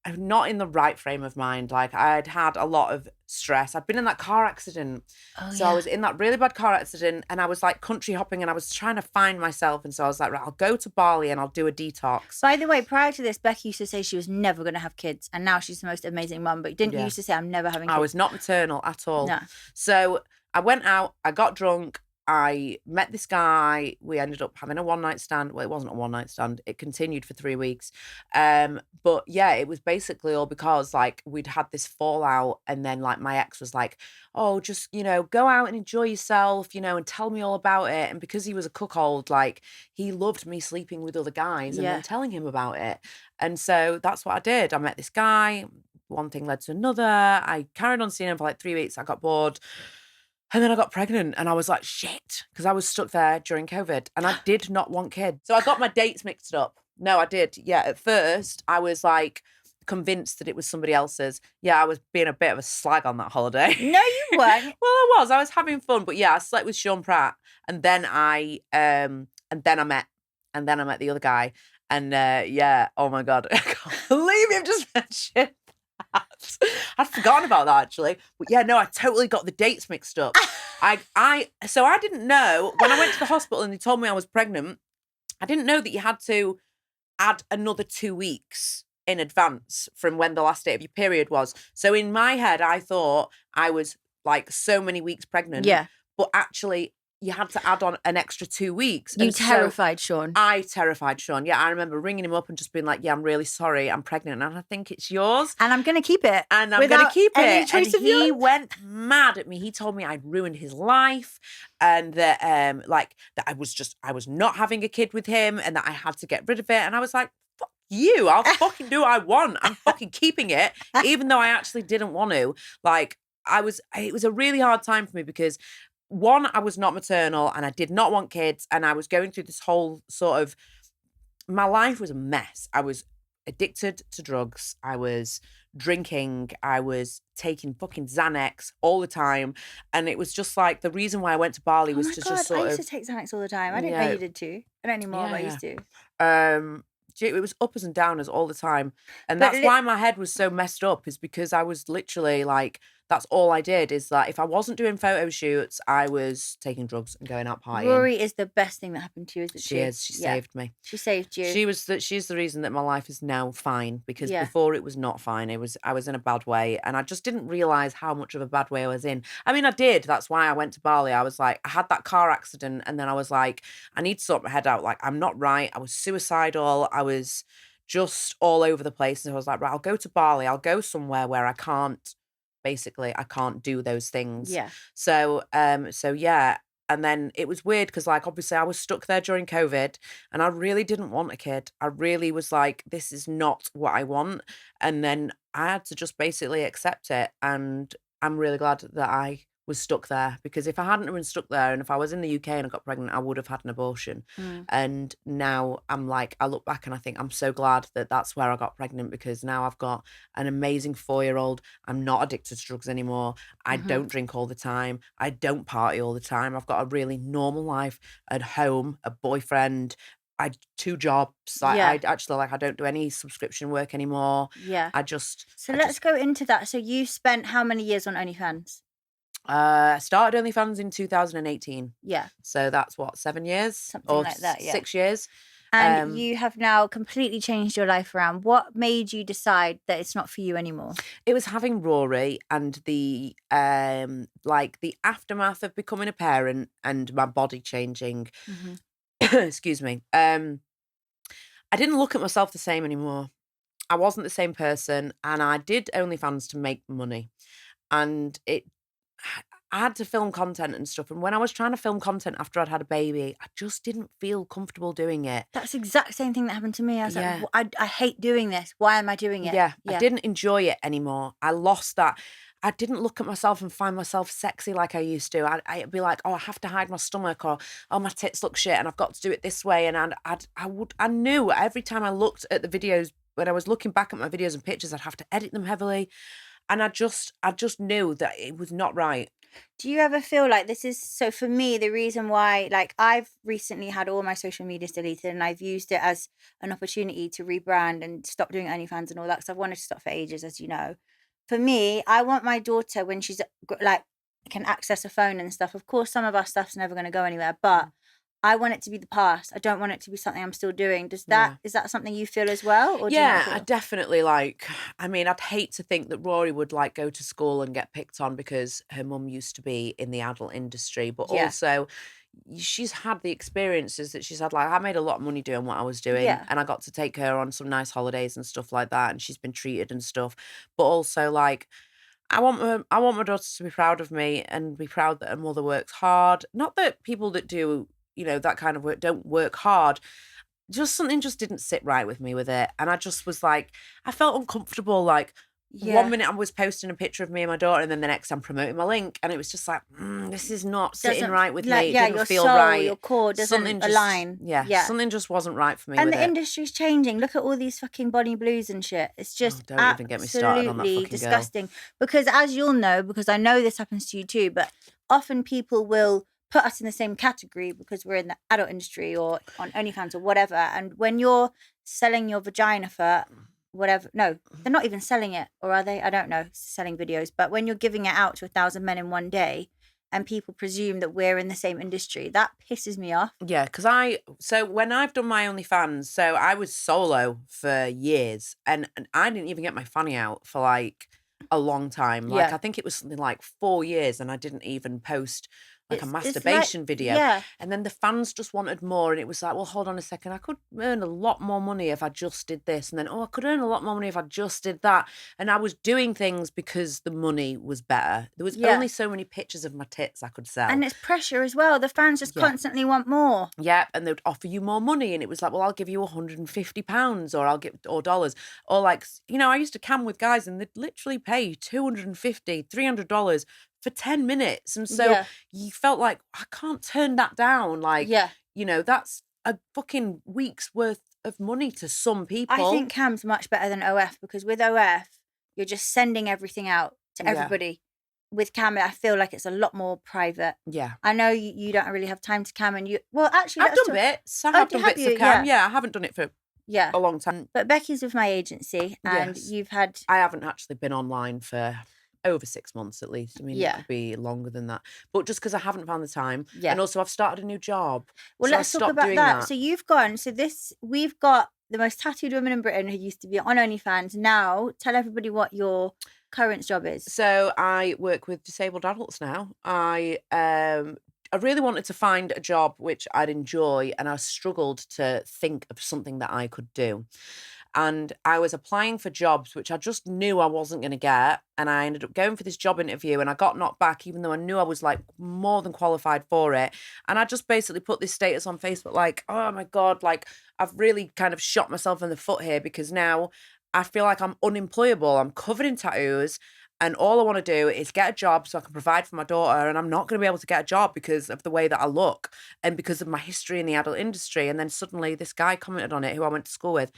Speaker 2: I'm not in the right frame of mind. Like, I'd had a lot of stress. I'd been in that car accident. I was in that really bad car accident and I was like country hopping and I was trying to find myself. And so I was like, right, I'll go to Bali and I'll do a detox.
Speaker 1: By the way, prior to this, Becky used to say she was never going to have kids. And now she's the most amazing mum. But didn't you used to say, I'm never having kids?
Speaker 2: I was not maternal at all.
Speaker 1: No.
Speaker 2: So I went out, I got drunk. I met this guy. We ended up having a one-night stand. Well, it wasn't a one-night stand. It continued for 3 weeks. But yeah, it was basically all because like we'd had this fallout and then like my ex was like, oh, just, go out and enjoy yourself, and tell me all about it. And because he was a cuckold, like he loved me sleeping with other guys and then telling him about it. And so that's what I did. I met this guy. One thing led to another. I carried on seeing him for like 3 weeks. I got bored. And then I got pregnant and I was like, shit, because I was stuck there during COVID and I did not want kids. So I got my dates mixed up. No, I did. Yeah, at first I was like convinced that it was somebody else's. Yeah, I was being a bit of a slag on that holiday.
Speaker 1: No, you weren't.
Speaker 2: Well, I was having fun. But yeah, I slept with Sean Pratt and then I met the other guy. And yeah, oh my God, I can't believe you've just mentioned. I'd forgotten about that actually. But yeah, no, I totally got the dates mixed up. So I didn't know when I went to the hospital and they told me I was pregnant. I didn't know that you had to add another 2 weeks in advance from when the last date of your period was. So in my head, I thought I was like so many weeks pregnant.
Speaker 1: Yeah.
Speaker 2: But actually, you had to add on an extra 2 weeks.
Speaker 1: You terrified Sean.
Speaker 2: I terrified Sean. Yeah, I remember ringing him up and just being like, yeah, I'm really sorry. I'm pregnant and I think it's yours.
Speaker 1: And I'm going to keep it.
Speaker 2: And I'm going to keep
Speaker 1: any
Speaker 2: it.
Speaker 1: choice
Speaker 2: And
Speaker 1: of
Speaker 2: he
Speaker 1: yours.
Speaker 2: went mad at me. He told me I'd ruined his life and that that I was not having a kid with him and that I had to get rid of it. And I was like, fuck you. I'll fucking do what I want. I'm fucking keeping it, even though I actually didn't want to. Like, it was a really hard time for me because one, I was not maternal and I did not want kids. And I was going through this whole sort of, my life was a mess. I was addicted to drugs. I was drinking. I was taking fucking Xanax all the time. And it was just like, the reason why I went to Bali was to just sort of.
Speaker 1: I used to take Xanax all the time. I didn't know you did too. I don't anymore, but I used to.
Speaker 2: It was uppers and downers all the time. And that's why my head was so messed up, is because I was literally like, that's all I did, is that if I wasn't doing photo shoots, I was taking drugs and going out partying.
Speaker 1: Rory is the best thing that happened to you, isn't she?
Speaker 2: She is. She saved me.
Speaker 1: She saved you.
Speaker 2: She's the reason that my life is now fine, because before it was not fine. I was in a bad way and I just didn't realise how much of a bad way I was in. I mean, I did. That's why I went to Bali. I was like, I had that car accident and then I was like, I need to sort my head out. Like, I'm not right. I was suicidal. I was just all over the place. And I was like, right, I'll go to Bali. I'll go somewhere where I can't do those things.
Speaker 1: Yeah.
Speaker 2: So yeah. And then it was weird because, like, obviously I was stuck there during COVID and I really didn't want a kid. I really was like, this is not what I want. And then I had to just basically accept it. And I'm really glad that I was stuck there, because if I hadn't been stuck there and if I was in the UK and I got pregnant, I would have had an abortion. And now I'm like, I look back and I think I'm so glad that that's where I got pregnant, because now I've got an amazing 4-year-old. I'm not addicted to drugs anymore. I don't drink all the time. I don't party all the time. I've got a really normal life at home, a boyfriend. I had 2 jobs. I don't do any subscription work anymore.
Speaker 1: Yeah.
Speaker 2: So
Speaker 1: let's go into that. So you spent how many years on OnlyFans?
Speaker 2: Started OnlyFans in 2018.
Speaker 1: Yeah.
Speaker 2: So that's what, 7 years?
Speaker 1: Something like that, yeah.
Speaker 2: 6 years.
Speaker 1: And you have now completely changed your life around. What made you decide that it's not for you anymore?
Speaker 2: It was having Rory and the the aftermath of becoming a parent and my body changing. Excuse me. I didn't look at myself the same anymore. I wasn't the same person, and I did OnlyFans to make money. And I had to film content and stuff. And when I was trying to film content after I'd had a baby, I just didn't feel comfortable doing it.
Speaker 1: That's the exact same thing that happened to me. I was like, I hate doing this. Why am I doing it?
Speaker 2: Yeah, I didn't enjoy it anymore. I lost that. I didn't look at myself and find myself sexy like I used to. I'd be like, oh, I have to hide my stomach, or oh, my tits look shit and I've got to do it this way. And I knew every time I looked at the videos, when I was looking back at my videos and pictures, I'd have to edit them heavily. And I just knew that it was not right.
Speaker 1: Do you ever feel like this is, so for me, the reason why, like, I've recently had all my social medias deleted and I've used it as an opportunity to rebrand and stop doing OnlyFans and all that, because I've wanted to stop for ages, as you know. For me, I want my daughter, when she's like, can access a phone and stuff. Of course, some of our stuff's never going to go anywhere, but I want it to be the past. I don't want it to be something I'm still doing. Is that something you feel as well? Or
Speaker 2: I definitely I'd hate to think that Rory would like go to school and get picked on because her mum used to be in the adult industry, but also she's had the experiences that she's had. Like, I made a lot of money doing what I was doing, and I got to take her on some nice holidays and stuff like that, and she's been treated and stuff. But also, like, I want my daughter to be proud of me and be proud that her mother works hard. Not that people that do, that kind of work don't work hard. Something just didn't sit right with me with it. And I just was like, I felt uncomfortable. Like, 1 minute I was posting a picture of me and my daughter, and then the next I'm promoting my link. And it was just like, this is not sitting right with me. It didn't feel
Speaker 1: soul,
Speaker 2: right.
Speaker 1: Your core doesn't align.
Speaker 2: Something just wasn't right for me.
Speaker 1: And the industry's changing. Look at all these fucking Bonnie Blues and shit. It's just don't even get me started on that fucking disgusting. Girl. Because as you'll know, because I know this happens to you too, but often people will put us in the same category because we're in the adult industry or on OnlyFans or whatever. And when you're selling your vagina for whatever. No, they're not even selling it, or are they? I don't know, selling videos. But when you're giving it out to 1,000 men in one day, and people presume that we're in the same industry, that pisses me off.
Speaker 2: Yeah, because so when I've done my OnlyFans, so I was solo for years, and I didn't even get my fanny out for like a long time. Like, I think it was something like 4 years, and I didn't even post like a masturbation video.
Speaker 1: Yeah.
Speaker 2: And then the fans just wanted more, and it was like, well, hold on a second, I could earn a lot more money if I just did this, and then I could earn a lot more money if I just did that. And I was doing things because the money was better. There was only so many pictures of my tits I could sell.
Speaker 1: And it's pressure as well. The fans just constantly want more.
Speaker 2: Yeah, and they'd offer you more money, and it was like, well, I'll give you £150, or I'll give, or dollars, or like, you know, I used to cam with guys, and they'd literally pay $250, $300 for 10 minutes. And so you felt like, I can't turn that down. Like, you know, that's a fucking week's worth of money to some people.
Speaker 1: I think cam's much better than OF, because with OF, you're just sending everything out to everybody. With cam, I feel like it's a lot more private.
Speaker 2: Yeah.
Speaker 1: I know you don't really have time to cam, and well, actually,
Speaker 2: I've done bits. I have done bits of cam. Yeah, I haven't done it for a long time.
Speaker 1: But Becky's with my agency, and you've had...
Speaker 2: I haven't actually been online for over 6 months at least. I mean, it could be longer than that. But just because I haven't found the time. Yeah. And also I've started a new job.
Speaker 1: Well, let's talk about that. So you've gone, we've got the most tattooed woman in Britain who used to be on OnlyFans. Now, tell everybody what your current job is.
Speaker 2: So I work with disabled adults now. I really wanted to find a job which I'd enjoy, and I struggled to think of something that I could do. And I was applying for jobs which I just knew I wasn't going to get. And I ended up going for this job interview, and I got knocked back, even though I knew I was like more than qualified for it. And I just basically put this status on Facebook like, oh my God, like I've really kind of shot myself in the foot here, because now I feel like I'm unemployable. I'm covered in tattoos, and all I want to do is get a job so I can provide for my daughter. And I'm not going to be able to get a job because of the way that I look and because of my history in the adult industry. And then suddenly this guy commented on it who I went to school with.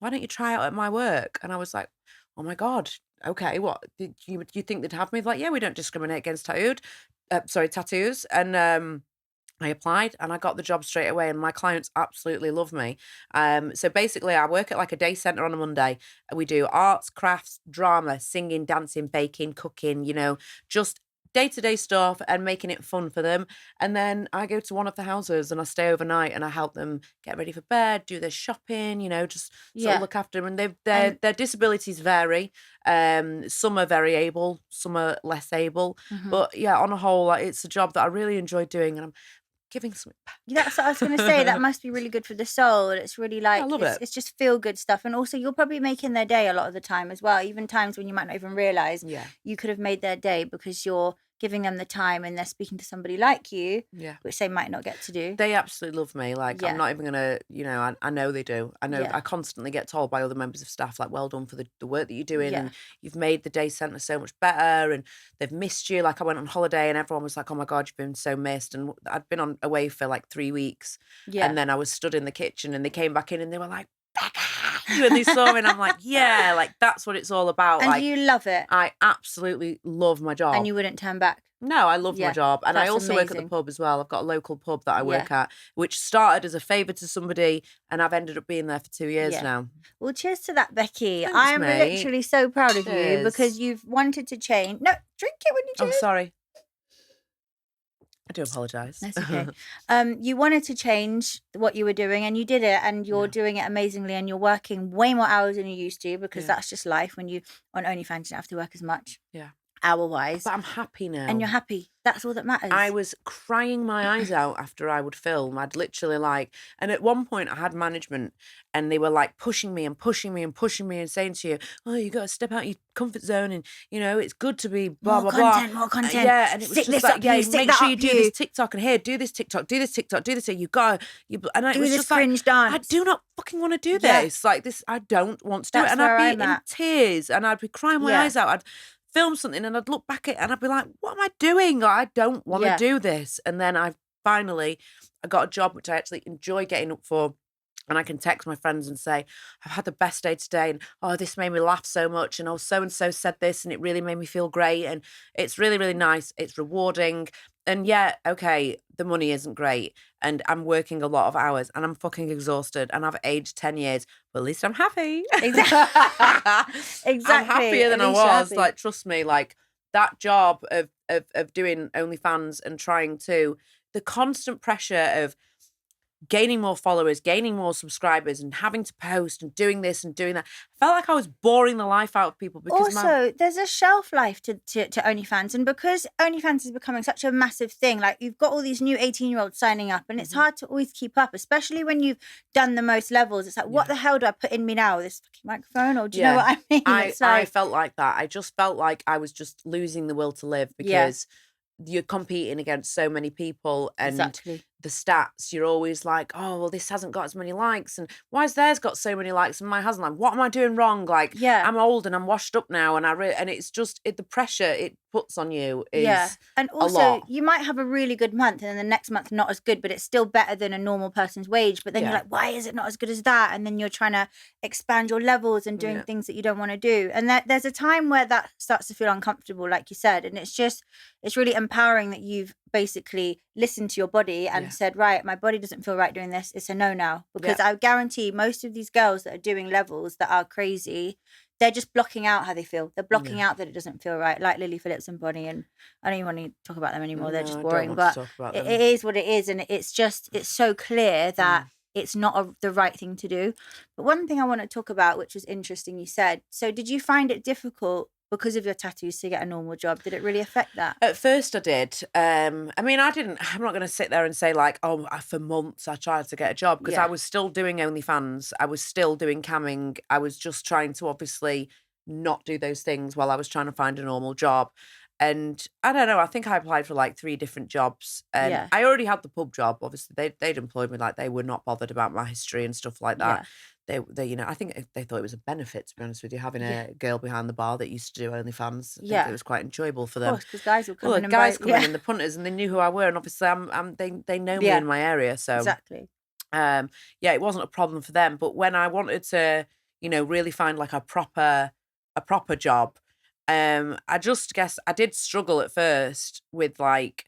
Speaker 2: Why don't you try out at my work? And I was like, oh my God, okay, what? Do you think they'd have me? Like, yeah, we don't discriminate against tattoos. And I applied, and I got the job straight away, and my clients absolutely love me. So basically I work at like a day centre on a Monday. We do arts, crafts, drama, singing, dancing, baking, cooking, you know, just day-to-day stuff, and making it fun for them. And then I go to one of the houses and I stay overnight, and I help them get ready for bed, do their shopping, you know, just sort of look after them. And their disabilities vary. Some are very able, some are less able. Mm-hmm. But yeah, on a whole, like, it's a job that I really enjoy doing, and I'm giving something back.
Speaker 1: That's what I was going to say. That must be really good for the soul. It's really like,
Speaker 2: I love it.
Speaker 1: It's just feel good stuff. And also you're probably making their day a lot of the time as well. Even times when you might not even realise you could have made their day, because you're giving them the time and they're speaking to somebody like you, which they might not get to do.
Speaker 2: They absolutely love me. Like, I'm not even going to, you know, I know they do. I know I constantly get told by other members of staff, like, well done for the work that you're doing. And you've made the day centre so much better, and they've missed you. Like, I went on holiday and everyone was like, oh my God, you've been so missed. And I'd been away for like 3 weeks. Yeah. And then I was stood in the kitchen, and they came back in and they were like, Becca, and they saw me, and I'm like, yeah, like that's what it's all about.
Speaker 1: And
Speaker 2: like,
Speaker 1: you love it.
Speaker 2: I absolutely love my job.
Speaker 1: And you wouldn't turn back.
Speaker 2: No, I love my job. And I also work at the pub as well. I've got a local pub that I work at, which started as a favour to somebody, and I've ended up being there for 2 years now.
Speaker 1: Well, cheers to that, Becky.
Speaker 2: Thanks,
Speaker 1: I am
Speaker 2: mate.
Speaker 1: literally so proud of you, because you've wanted to change. No, drink it when you do.
Speaker 2: Oh, sorry. I do apologise.
Speaker 1: That's okay. You wanted to change what you were doing, and you did it, and you're doing it amazingly, and you're working way more hours than you used to, because that's just life. When you on OnlyFans, you don't have to work as much. Yeah. Hour-wise.
Speaker 2: But I'm happy now.
Speaker 1: And you're happy. That's all that matters.
Speaker 2: I was crying my eyes out after I would film. I'd literally and at one point I had management, and they were like pushing me and pushing me and pushing me and saying to you, oh, you got to step out your comfort zone, and, you know, it's good to be blah,
Speaker 1: more
Speaker 2: blah,
Speaker 1: content,
Speaker 2: blah.
Speaker 1: More content.
Speaker 2: Yeah, and it was
Speaker 1: stick
Speaker 2: just like, make sure you do this TikTok, and here, do this TikTok, do this TikTok, do this. You got to, and it was just
Speaker 1: cringe
Speaker 2: like,
Speaker 1: dance.
Speaker 2: I do not fucking want to do this. Like this, I don't want to do it. And I'd be in tears, and I'd be crying my eyes out. I'd film something, and I'd look back at it, and I'd be like, what am I doing? I don't want to do this. And then I got a job which I actually enjoy getting up for, and I can text my friends and say, I've had the best day today, and oh, this made me laugh so much, and oh, so-and-so said this, and it really made me feel great. And it's really, really nice. It's rewarding. And yeah, okay, the money isn't great and I'm working a lot of hours and I'm fucking exhausted and I've aged 10 years, but at least I'm happy.
Speaker 1: Exactly.
Speaker 2: I'm happier than I was. Like, trust me, like that job of doing OnlyFans and trying to, the constant pressure of gaining more followers, gaining more subscribers and having to post and doing this and doing that. I felt like I was boring the life out of people because
Speaker 1: also there's a shelf life to OnlyFans, and because OnlyFans is becoming such a massive thing, like you've got all these new 18-year-olds signing up and it's hard to always keep up, especially when you've done the most levels. It's like, what the hell do I put in me now? This fucking microphone? Or do you know what I mean?
Speaker 2: I felt like that. I just felt like I was just losing the will to live because you're competing against so many people and the stats, you're always like, oh, well, this hasn't got as many likes and why has theirs got so many likes and mine hasn't? Like, what am I doing wrong? Like, I'm old and I'm washed up now and and it's just the pressure it puts on you is
Speaker 1: and also you might have a really good month and then the next month not as good, but it's still better than a normal person's wage. But then you're like, why is it not as good as that? And then you're trying to expand your levels and doing things that you don't want to do. And there's a time where that starts to feel uncomfortable, like you said. And it's really empowering that you've basically listened to your body and said, right, my body doesn't feel right doing this. It's a no now. Because I guarantee most of these girls that are doing levels that are crazy, they're just blocking out how they feel. They're blocking out that it doesn't feel right, like Lily Phillips and Bonnie. And I don't even want to talk about them anymore. They're just boring. But it is what it is. And it's so clear that it's not the right thing to do. But one thing I want to talk about, which was interesting, you said, so did you find it difficult because of your tattoos to get a normal job? Did it really affect that?
Speaker 2: At first I did. I mean, I'm not going to sit there and say like, oh, for months I tried to get a job because I was still doing OnlyFans. I was still doing camming. I was just trying to obviously not do those things while I was trying to find a normal job. And I don't know, I think I applied for like 3 different jobs. And I already had the pub job. Obviously, they'd employed me, like they were not bothered about my history and stuff like that. They you know, I think they thought it was a benefit, to be honest with you, having a girl behind the bar that used to do OnlyFans. I think it was quite enjoyable for them.
Speaker 1: Of course, because guys will come in and
Speaker 2: guys come in and the punters, and they knew who I were, and obviously they know me in my area, so
Speaker 1: exactly.
Speaker 2: It wasn't a problem for them. But when I wanted to, you know, really find like a proper job, I just guess I did struggle at first with like,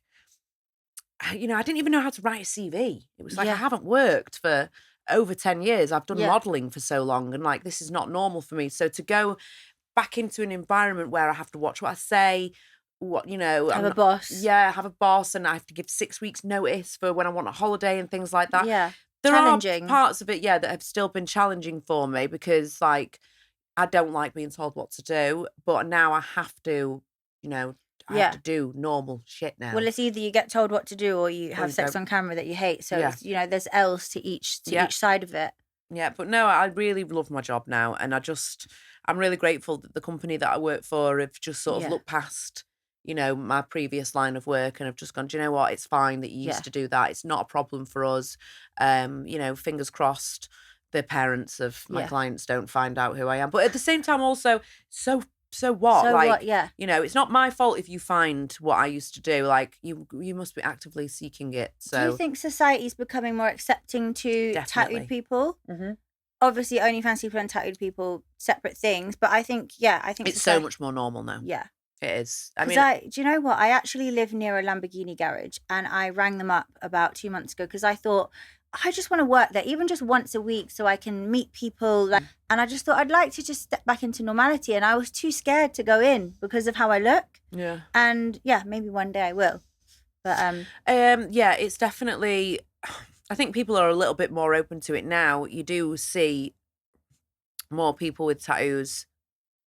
Speaker 2: you know, I didn't even know how to write a CV. It was like I haven't worked for over 10 years. I've done modeling for so long and like this is not normal for me. So to go back into an environment where I have to watch what I say, what, you know,
Speaker 1: have a boss.
Speaker 2: Yeah, have a boss, and I have to give 6 weeks notice for when I want a holiday and things like that.
Speaker 1: Yeah.
Speaker 2: There are parts of it, that have still been challenging for me because like I don't like being told what to do, but now I have to, you know, I have to do normal shit now.
Speaker 1: Well, it's either you get told what to do or you have sex on camera that you hate. So, it's, you know, there's L's to each side of it.
Speaker 2: Yeah, but no, I really love my job now. And I'm really grateful that the company that I work for have just sort of looked past, you know, my previous line of work and have just gone, do you know what? It's fine that you used to do that. It's not a problem for us. You know, fingers crossed the parents of my clients don't find out who I am. But at the same time also, so what?
Speaker 1: So
Speaker 2: like,
Speaker 1: what? Yeah.
Speaker 2: You know, it's not my fault if you find what I used to do. Like, you must be actively seeking it. So,
Speaker 1: do you think society's becoming more accepting to tattooed people?
Speaker 2: Mm-hmm.
Speaker 1: Obviously, OnlyFans people and tattooed people, separate things. But I think
Speaker 2: it's so much more normal now.
Speaker 1: Yeah.
Speaker 2: It is.
Speaker 1: I mean, do you know what? I actually live near a Lamborghini garage and I rang them up about 2 months ago because I thought, I just want to work there, even just once a week so I can meet people. Like, and I just thought I'd like to just step back into normality. And I was too scared to go in because of how I look. Yeah. And maybe one day I will. But
Speaker 2: it's definitely, I think people are a little bit more open to it now. You do see more people with tattoos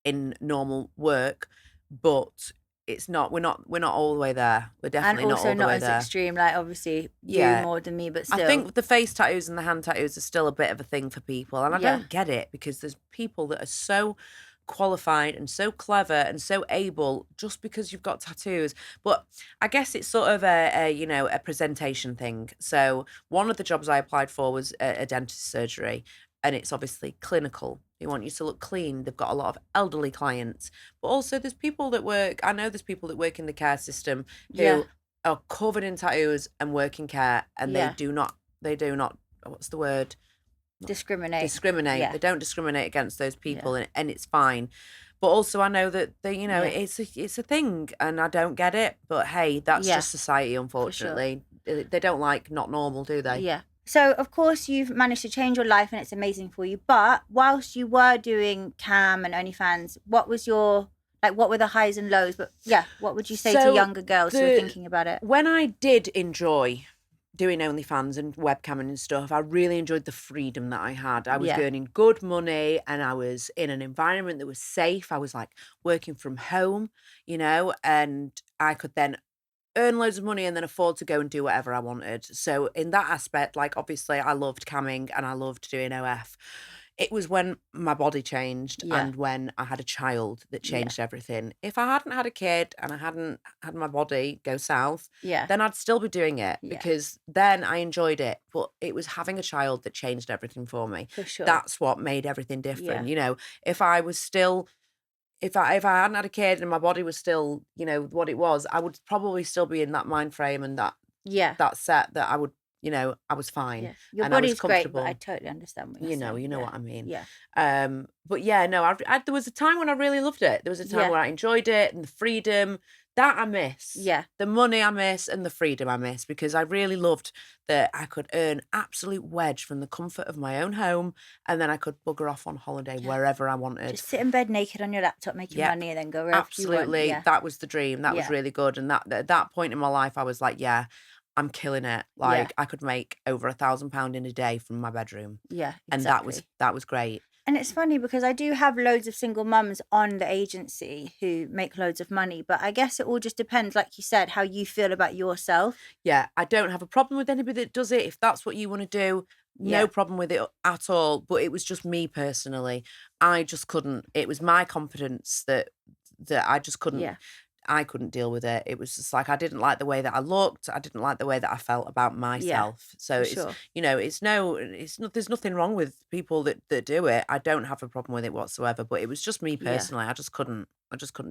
Speaker 2: in normal work, but it's not. We're not all the way there. We're definitely not all the way there. And also not as
Speaker 1: extreme. Like obviously, you more than me, but still.
Speaker 2: I think the face tattoos and the hand tattoos are still a bit of a thing for people, and I don't get it because there's people that are so qualified and so clever and so able just because you've got tattoos. But I guess it's sort of a presentation thing. So one of the jobs I applied for was a dentist surgery. And it's obviously clinical. They want you to look clean. They've got a lot of elderly clients. But also there's people that work in the care system who are covered in tattoos and work in care and they do not, what's the word?
Speaker 1: Discriminate.
Speaker 2: They don't discriminate against those people and it's fine. But also I know that it's a thing, and I don't get it. But hey, that's just society, unfortunately. Sure. They don't like not normal, do they?
Speaker 1: Yeah. So of course you've managed to change your life, and it's amazing for you. But whilst you were doing Cam and OnlyFans, what was your what were the highs and lows? But what would you say to younger girls who are thinking about it?
Speaker 2: When I did enjoy doing OnlyFans and webcamming and stuff, I really enjoyed the freedom that I had. I was earning good money, and I was in an environment that was safe. I was like working from home, and I could then earn loads of money and then afford to go and do whatever I wanted. So in that aspect, obviously I loved camming and I loved doing OF. It was when my body changed and when I had a child that changed everything. If I hadn't had a kid and I hadn't had my body go south, then I'd still be doing it because then I enjoyed it. But it was having a child that changed everything for me.
Speaker 1: For sure.
Speaker 2: That's what made everything different. If I was still... If I hadn't had a kid and my body was still, what it was, I would probably still be in that mind frame and that set that I would, I was fine.
Speaker 1: Yeah. Your
Speaker 2: and
Speaker 1: body's great, but I totally understand what you're saying.
Speaker 2: You know what I mean.
Speaker 1: Yeah.
Speaker 2: But there was a time when I really loved it. There was a time where I enjoyed it and the freedom. That I miss.
Speaker 1: Yeah.
Speaker 2: The money I miss and the freedom I miss, because I really loved that I could earn absolute wedge from the comfort of my own home, and then I could bugger off on holiday wherever I wanted.
Speaker 1: Just sit in bed naked on your laptop making money and then go wherever you want.
Speaker 2: Absolutely. That was the dream. That was really good. And that at that point in my life, I was like, I'm killing it. I could make over £1,000 in a day from my bedroom.
Speaker 1: Yeah,
Speaker 2: exactly. And that was great.
Speaker 1: And it's funny because I do have loads of single mums on the agency who make loads of money, but I guess it all just depends, like you said, how you feel about yourself.
Speaker 2: Yeah, I don't have a problem with anybody that does it. If that's what you want to do, no problem with it at all. But it was just me personally. I just couldn't. It was my confidence that I just couldn't.
Speaker 1: Yeah.
Speaker 2: I couldn't deal with it. It was just I didn't like the way that I looked. I didn't like the way that I felt about myself. So it's there's nothing wrong with people that do it. I don't have a problem with it whatsoever, but it was just me personally. I just couldn't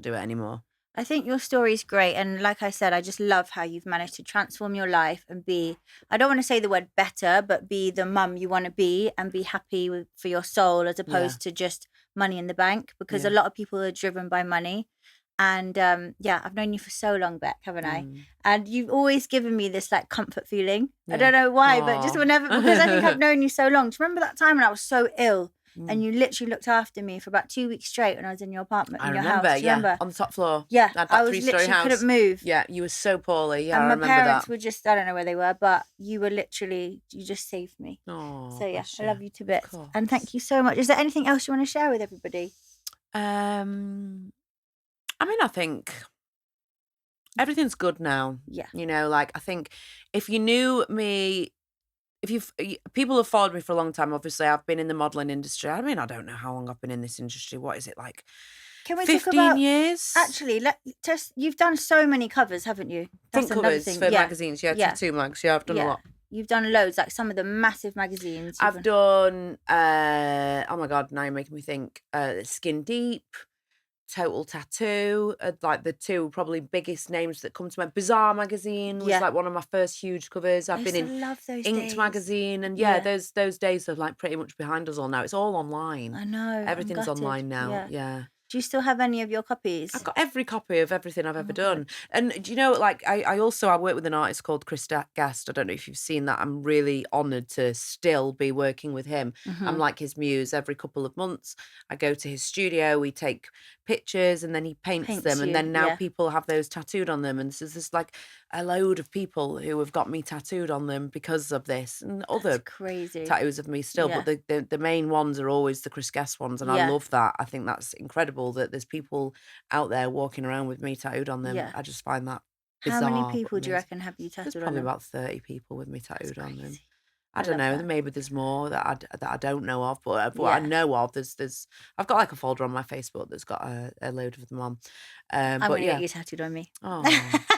Speaker 2: do it anymore.
Speaker 1: I think your story is great. And like I said, I just love how you've managed to transform your life and be, I don't want to say the word better, but be the mum you want to be and be happy for your soul as opposed to just money in the bank, because a lot of people are driven by money. And I've known you for so long, Beck, haven't I? And you've always given me this comfort feeling. I don't know why, but just whenever, because I think I've known you so long. Do you remember that time when I was so ill and you literally looked after me for about 2 weeks straight when I was in your apartment, in your house? Do you remember?
Speaker 2: On the top floor.
Speaker 1: Yeah,
Speaker 2: that
Speaker 1: I was
Speaker 2: three-story
Speaker 1: literally
Speaker 2: house.
Speaker 1: Couldn't move.
Speaker 2: Yeah, you were so poorly. Yeah,
Speaker 1: and
Speaker 2: I remember that.
Speaker 1: my parents were just, I don't know where they were, but you were literally, you just saved me.
Speaker 2: Oh,
Speaker 1: so yeah, I love you to bits. And thank you so much. Is there anything else you want to share with everybody?
Speaker 2: I think everything's good now.
Speaker 1: Yeah.
Speaker 2: I think if you knew me, people have followed me for a long time. Obviously, I've been in the modelling industry. I don't know how long I've been in this industry. What is it like?
Speaker 1: Can we
Speaker 2: 15
Speaker 1: talk about,
Speaker 2: years?
Speaker 1: Actually, you've done so many covers, haven't you?
Speaker 2: Front covers for magazines. Yeah, tattoo mags. Yeah, I've done a lot.
Speaker 1: You've done loads, some of the massive magazines.
Speaker 2: I've done, oh my God, now you're making me think, Skin Deep, Total Tattoo, the two probably biggest names that come to mind. Bizarre magazine was one of my first huge covers. I've been in
Speaker 1: love those
Speaker 2: Inked
Speaker 1: days.
Speaker 2: magazine, and those days are pretty much behind us all now. It's all online.
Speaker 1: I know.
Speaker 2: Everything's online now. Yeah.
Speaker 1: Do you still have any of your copies?
Speaker 2: I've got every copy of everything I've ever done. And do you know, I work with an artist called Chris Guest. I don't know if you've seen that. I'm really honoured to still be working with him. I'm like his muse. Every couple of months, I go to his studio, we take pictures, and then he paints them. And then now people have those tattooed on them. And so there's a load of people who have got me tattooed on them because of this, and other
Speaker 1: crazy
Speaker 2: tattoos of me still. But the main ones are always the Chris Guest ones. And I love that. I think that's incredible that there's people out there walking around with me tattooed on them. I just find that bizarre.
Speaker 1: How many people do you reckon have you tattooed
Speaker 2: there's
Speaker 1: on them?
Speaker 2: Probably about 30 people with me tattooed on them. I don't know. Maybe there's more that I don't know of, but what I know of, there's. I've got a folder on my Facebook that's got a load of them on.
Speaker 1: I'm gonna get you tattooed on me.
Speaker 2: Oh,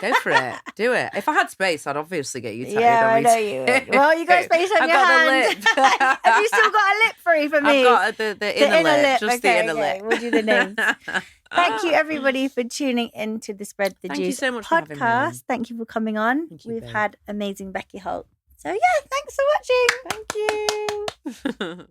Speaker 2: go for it. Do it. If I had space, I'd obviously get you tattooed on me.
Speaker 1: Yeah, I know you would. Well, you got space on your hand.
Speaker 2: I've got the lip.
Speaker 1: Have you still got a lip free for me?
Speaker 2: I've got the inner lip. Just the inner lip.
Speaker 1: We'll do the names. Thank you, everybody, for tuning in to the Spread the Juice
Speaker 2: Thank you so much for having me on.
Speaker 1: Thank you for coming on. We've had amazing Becky Holt. So, thanks for watching.
Speaker 2: Thank you.